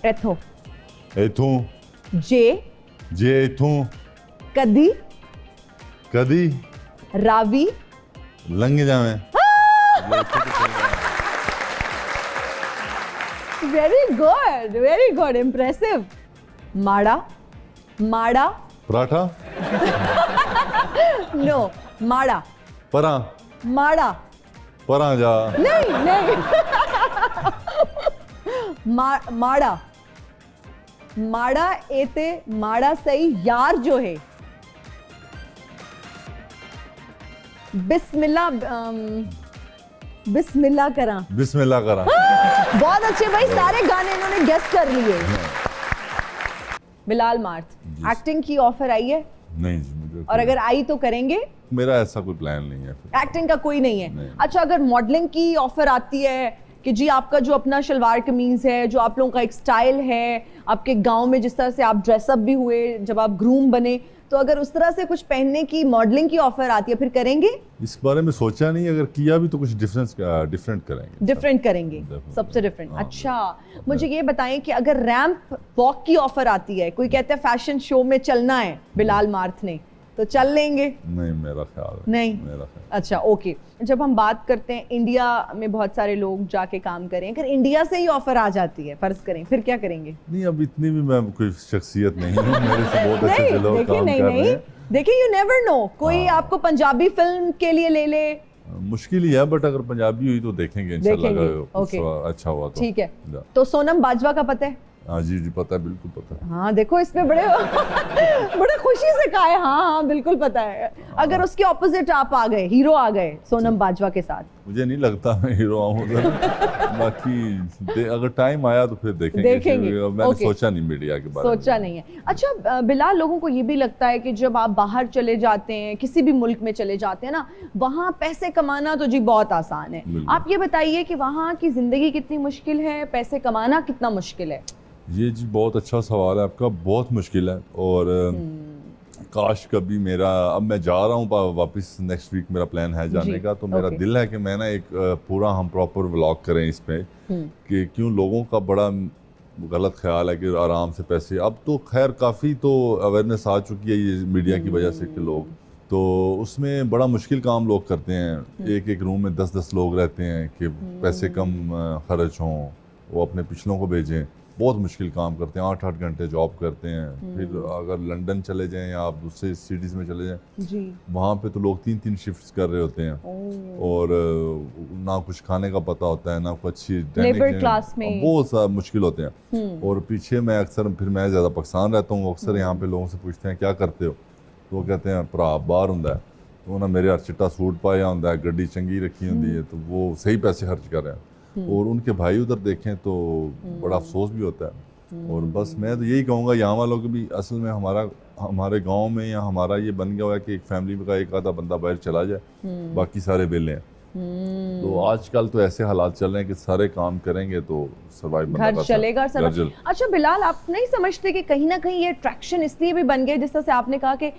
[SPEAKER 1] एथो
[SPEAKER 2] इथों
[SPEAKER 1] जे
[SPEAKER 2] जे इथों
[SPEAKER 1] कदी
[SPEAKER 2] कदी
[SPEAKER 1] रावी
[SPEAKER 2] लंघ जावे।
[SPEAKER 1] Very good, impressive. माड़ा माड़ा
[SPEAKER 2] पराठा
[SPEAKER 1] नो माड़ा
[SPEAKER 2] परा
[SPEAKER 1] माड़ा
[SPEAKER 2] परा जा।
[SPEAKER 1] नहीं नहीं माड़ा माड़ा एते माड़ा सही यार जो है। बिस्मिल्लाह बिस्मिल्लाह करा।
[SPEAKER 2] बिस्मिल्लाह करा।
[SPEAKER 1] बहुत अच्छे भाई, सारे गाने इन्होंने गेस कर लिए। बिलाल मार्थ, एक्टिंग की ऑफर आई है?
[SPEAKER 2] नहीं जी, मुझे
[SPEAKER 1] और अगर आई तो करेंगे?
[SPEAKER 2] मेरा ऐसा कोई प्लान नहीं है।
[SPEAKER 1] एक्टिंग का कोई नहीं है?
[SPEAKER 2] नहीं।
[SPEAKER 1] अच्छा, अगर मॉडलिंग की ऑफर आती है कि जी आपका जो अपना शलवार कमीज है, जो आप लोगों का एक स्टाइल है, आपके गांव में जिस तरह से आप ड्रेसअप भी हुए जब आप ग्रूम बने, तो अगर उस तरह से कुछ पहनने की मॉडलिंग की ऑफर आती है फिर करेंगे?
[SPEAKER 2] इस बारे में सोचा नहीं, अगर किया भी तो कुछ डिफरेंट करेंगे।
[SPEAKER 1] डिफरेंट करेंगे,
[SPEAKER 2] Definitely.
[SPEAKER 1] सबसे डिफरेंट।
[SPEAKER 2] हाँ,
[SPEAKER 1] अच्छा, मुझे ये बताएं कि अगर रैंप वॉक की ऑफर आती है, कोई कहता है फैशन शो में चलना है बिलाल मार्थ ने, तो चल लेंगे?
[SPEAKER 2] नहीं, मेरा ख्याल है।
[SPEAKER 1] नहीं?
[SPEAKER 2] मेरा ख्याल।
[SPEAKER 1] अच्छा, ओके। जब हम बात करते हैं इंडिया में बहुत सारे लोग जाके काम करें, अगर इंडिया से ही ऑफर आ जाती है फर्ज करें, फिर क्या करेंगे?
[SPEAKER 2] नहीं, अब इतनी भी मैं कोई शख्सियत नहीं हूँ, मेरे से बहुत अच्छे अच्छे लोग
[SPEAKER 1] देखिए,
[SPEAKER 2] काम
[SPEAKER 1] नहीं
[SPEAKER 2] कर रहे
[SPEAKER 1] नहीं
[SPEAKER 2] हैं।
[SPEAKER 1] देखिए, यू नेवर नो, कोई
[SPEAKER 2] हाँ।
[SPEAKER 1] आपको पंजाबी फिल्म के लिए ले ले।
[SPEAKER 2] मुश्किल ही है, बट अगर पंजाबी हुई तो देखेंगे इंशाल्लाह,
[SPEAKER 1] देखेंगे,
[SPEAKER 2] अगर कुछ
[SPEAKER 1] ओके।
[SPEAKER 2] अच्छा हुआ तो।
[SPEAKER 1] ठीक है।
[SPEAKER 2] जा।
[SPEAKER 1] तो सोनम बाजवा का पता है?
[SPEAKER 2] हाँ जी जी पता है, बिल्कुल पता है।
[SPEAKER 1] हाँ देखो इसमें बड़े बड़े खुशी से कहा है, हाँ हाँ बिल्कुल पता है। अगर उसके ऑपोजिट आप आ गए, हीरो आ गए सोनम बाजवा के साथ,
[SPEAKER 2] मुझे नहीं लगता मैं हीरो आऊँ उधर। बाकी अगर टाइम आया तो फिर देखेंगे। मैंने सोचा नहीं मीडिया के बारे में,
[SPEAKER 1] सोचा नहीं है। अच्छा बिलाल, लोगों को ये भी लगता है कि जब आप बाहर चले जाते हैं, किसी भी मुल्क में चले जाते हैं ना, वहाँ पैसे कमाना तो जी बहुत आसान है। आप ये बताइए कि वहाँ की जिंदगी कितनी मुश्किल है, पैसे कमाना कितना मुश्किल है?
[SPEAKER 2] ये जी बहुत अच्छा सवाल है आपका, बहुत मुश्किल है। और काश कभी मेरा, अब मैं जा रहा हूँ वापस, नेक्स्ट वीक मेरा प्लान है जाने का, तो मेरा दिल है कि मैं ना एक पूरा हम प्रॉपर व्लॉग करें इस पे, कि क्यों लोगों का बड़ा गलत ख्याल है कि आराम से पैसे, अब तो खैर काफ़ी तो अवेयरनेस आ चुकी है ये मीडिया की वजह से कि लोग तो उसमें बड़ा मुश्किल काम लोग करते हैं। एक रूम में 10-10 लोग रहते हैं कि पैसे कम खर्च हों, वो अपने पिछलों को भेजें, बहुत मुश्किल काम करते हैं, 8-8 घंटे जॉब करते हैं। फिर अगर लंदन चले जाएं या आप दूसरे सिटीज़ में चले जाएं, वहाँ पे तो लोग 3-3 शिफ्ट्स कर रहे होते हैं, और ना कुछ खाने का पता होता है, ना कुछ अच्छी
[SPEAKER 1] लेबर क्लास में
[SPEAKER 2] बहुत सारा मुश्किल होते हैं। और पीछे मैं अक्सर, फिर मैं ज़्यादा पाकिस्तान रहता हूँ, अक्सर यहाँ पे लोगों से पूछते हैं क्या करते हो, तो वो कहते हैं भरा बाहर होंदा है, तो ना मेरे चिट्टा सूट पाया होंदा है, गड्डी चंगी रखी होंदी है, तो वो सही पैसे खर्च कर रहे हैं। और उनके भाई उधर देखें तो बड़ा अफसोस भी होता है। और बस मैं तो यही कहूँगा यहाँ वालों को भी, असल में हमारे गांव में या हमारा ये बन गया हुआ है कि एक फैमिली का एक आधा बंदा बाहर चला जाए, बाकी सारे बेले हैं। तो आजकल तो ऐसे हालात चल रहे हैं कि सारे काम करेंगे तो सर्वाइव
[SPEAKER 1] घर चलेगा। अच्छा बिलाल, आप नहीं समझते कि कहीं ना कहीं ये अट्रैक्शन इसलिए भी बन गया, जिस तरह से आपने कहा कि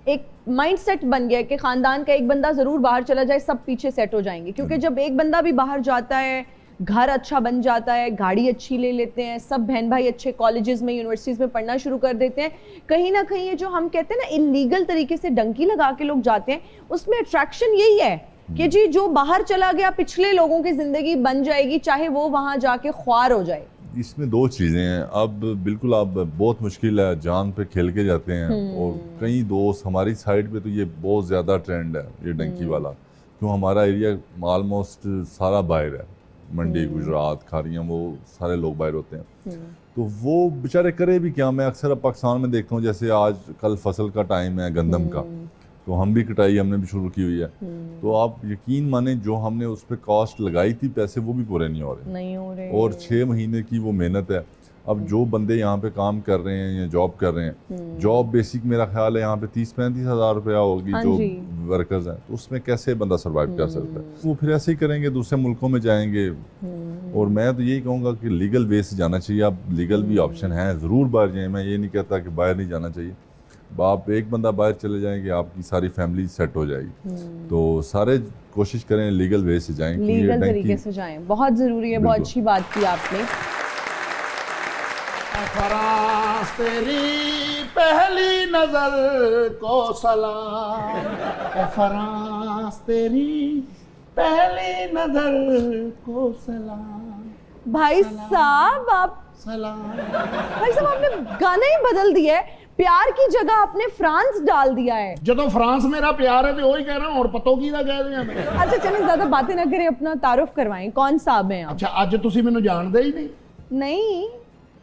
[SPEAKER 1] एक माइंडसेट बन गया कि खानदान का एक बंदा जरूर बाहर चला जाए, सब पीछे सेट हो जाएंगे, क्योंकि जब एक बंदा भी बाहर जाता है, घर अच्छा बन जाता है, गाड़ी अच्छी ले लेते हैं, सब बहन भाई अच्छे कॉलेजेस में, यूनिवर्सिटीज में पढ़ना शुरू कर देते हैं, कहीं ना कहीं ये जो हम कहते हैं ना इलीगल तरीके से डंकी लगा के लोग जाते हैं, उसमें अट्रैक्शन यही है कि जी जो बाहर चला गया पिछले लोगों की जिंदगी बन जाएगी, चाहे वो वहां जाके ख्वार हो जाए।
[SPEAKER 2] इसमें दो चीज़ें हैं। अब बिल्कुल आप बहुत मुश्किल है, जान पे खेल के जाते हैं। और कई दोस्त हमारी साइड पे तो ये बहुत ज़्यादा ट्रेंड है ये डंकी वाला, क्यों हमारा एरिया ऑलमोस्ट सारा बाहर है, मंडी, गुजरात, खारियाँ, वो सारे लोग बाहर होते हैं। तो वो बेचारे करे भी क्या। मैं अक्सर अब पाकिस्तान में देखता हूँ, जैसे आज कल फसल का टाइम है गंदम का, तो हम भी कटाई हमने भी शुरू की हुई है। तो आप यकीन माने जो हमने उस पर कॉस्ट लगाई थी, पैसे वो भी पूरे नहीं हो रहे। और 6 महीने की वो मेहनत है। अब जो बंदे यहाँ पे काम कर रहे हैं या जॉब कर रहे हैं, जॉब बेसिक मेरा ख्याल है यहाँ पे 30-35 हज़ार रुपया होगी जो वर्कर्स हैं, तो उसमें कैसे बंदा सर्वाइव कर सकता है। वो फिर ऐसे ही करेंगे, दूसरे मुल्कों में जाएंगे। और मैं तो यही कहूँगा कि लीगल वे से जाना चाहिए। अब लीगल भी ऑप्शन है, ज़रूर बाहर जाएँ। मैं ये नहीं कहता कि बाहर नहीं जाना चाहिए। आप एक बंदा बाहर चले जाएंगे, आपकी सारी फैमिली सेट हो जाएगी। तो सारे कोशिश करें लीगल वे से जाएं,
[SPEAKER 1] लीगल तरीके से जाएं, बहुत ज़रूरी है। बहुत अच्छी बात की आपने।
[SPEAKER 8] फराज तेरी पहली नजर को सलाम, फराज तेरी पहली नजर को सलाम।
[SPEAKER 1] भाई साहब आप आपने गाना ही बदल दिया है, प्यार की जगह आपने फ्रांस डाल दिया है।
[SPEAKER 8] जो फ्रांस मेरा प्यार है तो वही कह रहा हूँ, और पतो की कह रहे हैं मैं।
[SPEAKER 1] अच्छा चलिए ज्यादा बातें ना करें, अपना तारुफ करवाएं, कौन साहब हैं आप?
[SPEAKER 8] अच्छा आज तुसी मैनू जानदे ही
[SPEAKER 1] नहीं,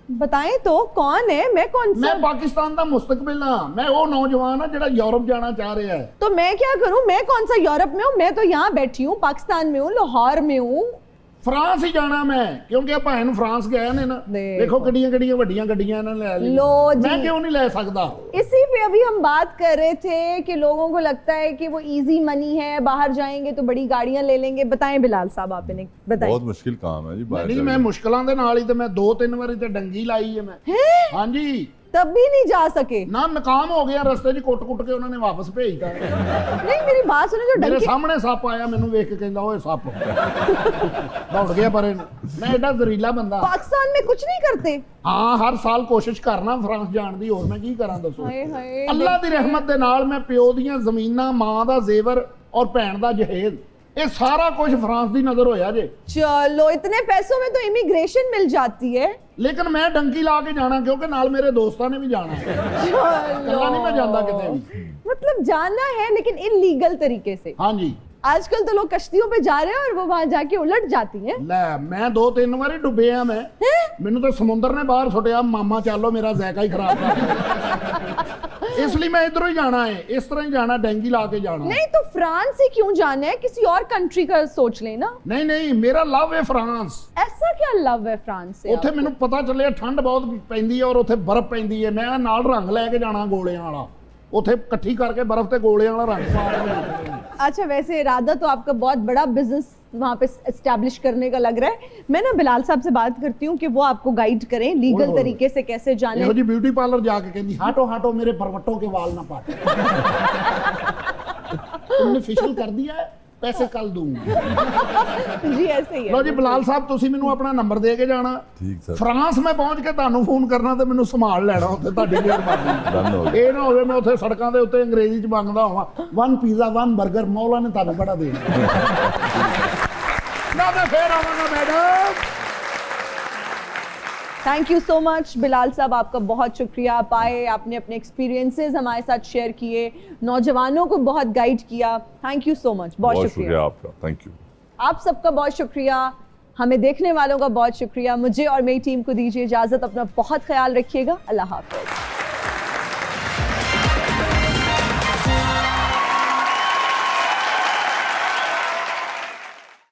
[SPEAKER 1] बताएं तो कौन है? मैं कौन सा?
[SPEAKER 8] मैं पाकिस्तान का मुस्तकबिल हाँ। मैं वो नौजवान है जो यूरोप जाना चाह रहा है।
[SPEAKER 1] तो मैं क्या करूं? मैं कौन सा यूरोप में हूं? मैं तो यहाँ बैठी हूँ, पाकिस्तान में हूँ, लाहौर में हूँ।
[SPEAKER 8] फ्रांस ही जाना मैं, क्योंकि भैन फ्रांस गए ने ना, देखो किड्डियां वड्डियां गड्डियां इन्होंने ले ली, मैं क्यों नहीं ले सकता?
[SPEAKER 1] इसी पे अभी हम बात कर रहे थे कि लोगों को लगता है कि वो इजी मनी है, बाहर जाएंगे तो बड़ी गाड़ियां ले लेंगे। बताएं बिलाल साहब, आपने बताएं।
[SPEAKER 2] बहुत मुश्किल काम है जी बाहर।
[SPEAKER 8] नहीं, मैं मुश्किलों के नाल ही तो मैं 2-3 बारी तो डंगी लाई है मैं। हाँ जी,
[SPEAKER 1] तब भी नहीं जा सके
[SPEAKER 8] ना, नाकाम हो गया रस्ते च, कुट के उन्होंने वापस भेजता।
[SPEAKER 1] नहीं मेरी बात सुनो, जो
[SPEAKER 8] मेरे सामने सप आया, मैनू वेख के कहंदा ओए सप, दौड़ गया पर मैं एडा जहरीला बंदा।
[SPEAKER 1] पाकिस्तान में कुछ नहीं करते?
[SPEAKER 8] हाँ, हर साल कोशिश करना फ्रांस जान दी, और मैं की करा दसो। अल्लाह दी रहमत दे नाल मैं प्यो दियां ज़मीनां, मां दा जेवर और भैन दा जहेज, ये सारा कुछ फ्रांस दी नजर होया जे।
[SPEAKER 1] चलो इतने पैसों में तो इमिग्रेशन मिल जाती है।
[SPEAKER 8] लेकिन मैं डंकी ला के जाना, क्योंकि नाल मेरे दोस्तों ने भी जाना है। कल्ला नहीं मैं जांदा किते भी।
[SPEAKER 1] मतलब जाना है लेकिन इलीगल तरीके से।
[SPEAKER 8] हाँ जी,
[SPEAKER 1] आजकल तो लोग कश्तियों पे जा रहे हैं और वो वहां जाके उलट जाती हैं।
[SPEAKER 8] ਲੈ ਮੈਂ 2-3 ਵਾਰੀ ਡੁੱਬਿਆ ਮੈਂ ਮੈਨੂੰ ਤਾਂ ਸਮੁੰਦਰ ਨੇ ਬਾਹਰ ਸੁੱਟਿਆ ਮਾਮਾ ਚੱਲੋ ਮੇਰਾ ਜ਼ਾਇਕਾ ਹੀ ਖਰਾਬ ਕਰ ਇਸ ਲਈ ਮੈਂ ਇਧਰੋਂ ਹੀ ਜਾਣਾ ਹੈ ਇਸ ਤਰ੍ਹਾਂ ਹੀ ਜਾਣਾ ਡੈਂਗੀ ਲਾ ਕੇ ਜਾਣਾ
[SPEAKER 1] नहीं तो फ्रांस से क्यों जाना है, किसी और कंट्री का सोच लेना।
[SPEAKER 8] ਨਹੀਂ ਨਹੀਂ ਮੇਰਾ ਲਵ ਹੈ ਫਰਾਂਸ
[SPEAKER 1] ऐसा क्या लव है फ्रांस से?
[SPEAKER 8] ਉੱਥੇ ਮੈਨੂੰ ਪਤਾ ਚੱਲਿਆ ਠੰਡ ਬਹੁਤ ਪੈਂਦੀ ਹੈ ਔਰ ਉੱਥੇ ਬਰਫ਼ ਪੈਂਦੀ ਹੈ ਮੈਂ ਨਾਲ ਰੰਗ ਲੈ ਕੇ ਜਾਣਾ ਗੋਲਿਆਂ ਵਾਲਾ ਉੱਥੇ ਇਕੱਠੀ ਕਰਕੇ ਬਰਫ਼ ਤੇ ਗੋਲਿਆਂ वाला रंग पा के
[SPEAKER 1] अच्छा वैसे इरादा तो आपका बहुत बड़ा बिजनेस वहाँ पे एस्टैब्लिश करने का लग रहा है। मैं ना बिलाल साहब से बात करती हूँ कि वो आपको गाइड करें लीगल तरीके से कैसे जाने।
[SPEAKER 8] ਇਹੋ ਜੀ ਬਿਊਟੀ ਪਾਰਲਰ ਜਾ ਕੇ ਕਹਿੰਦੀ ਹਟੋ ਹਟੋ ਮੇਰੇ परवटों के वाल ना पाट तुमने फेशियल कर दिया है पैसे कल दूंगा।
[SPEAKER 1] जी ऐसे ही है।
[SPEAKER 8] ਲਓ ਜੀ ਬਿਲਾਲ ਸਾਹਿਬ ਤੁਸੀਂ ਮੈਨੂੰ ਆਪਣਾ ਨੰਬਰ ਦੇ ਕੇ ਜਾਣਾ
[SPEAKER 2] ਠੀਕ ਸਰ।
[SPEAKER 8] ਫਰਾਂਸ ਮੈਂ ਪਹੁੰਚ ਕੇ ਤੁਹਾਨੂੰ ਫੋਨ ਕਰਨਾ ਤੇ ਮੈਨੂੰ ਸੰਭਾਲ ਲੈਣਾ ਉੱਥੇ ਤੁਹਾਡੀ ਮਿਹਰਬਾਨੀ।
[SPEAKER 2] Done ਹੋ ਗਿਆ।
[SPEAKER 8] ਇਹ ਨਾ ਹੋਵੇ ਮੈਂ ਉੱਥੇ ਸੜਕਾਂ ਦੇ ਉੱਤੇ ਅੰਗਰੇਜ਼ੀ ਚ ਮੰਗਦਾ ਹੋਵਾਂ 1 ਪੀਜ਼ਾ 1 버ਗਰ ਮੌਲਾ ਨੇ ਤੁਹਾਨੂੰ ਬੜਾ ਦੇ ਨਾ ਮੈਂ ਫੇਰ ਆਵਾਂਗਾ madam.
[SPEAKER 1] Thank you so much Bilal साहब, आपका बहुत शुक्रिया। आप आए, आपने अपने एक्सपीरियंसेस हमारे साथ शेयर किए, नौजवानों को बहुत गाइड किया। थैंक यू सो मच, बहुत शुक्रिया
[SPEAKER 2] आपका। Thank you.
[SPEAKER 1] आप सबका बहुत शुक्रिया, हमें देखने वालों का बहुत शुक्रिया। मुझे और मेरी टीम को दीजिए इजाजत, अपना बहुत ख्याल रखिएगा। अल्लाह हाफिज।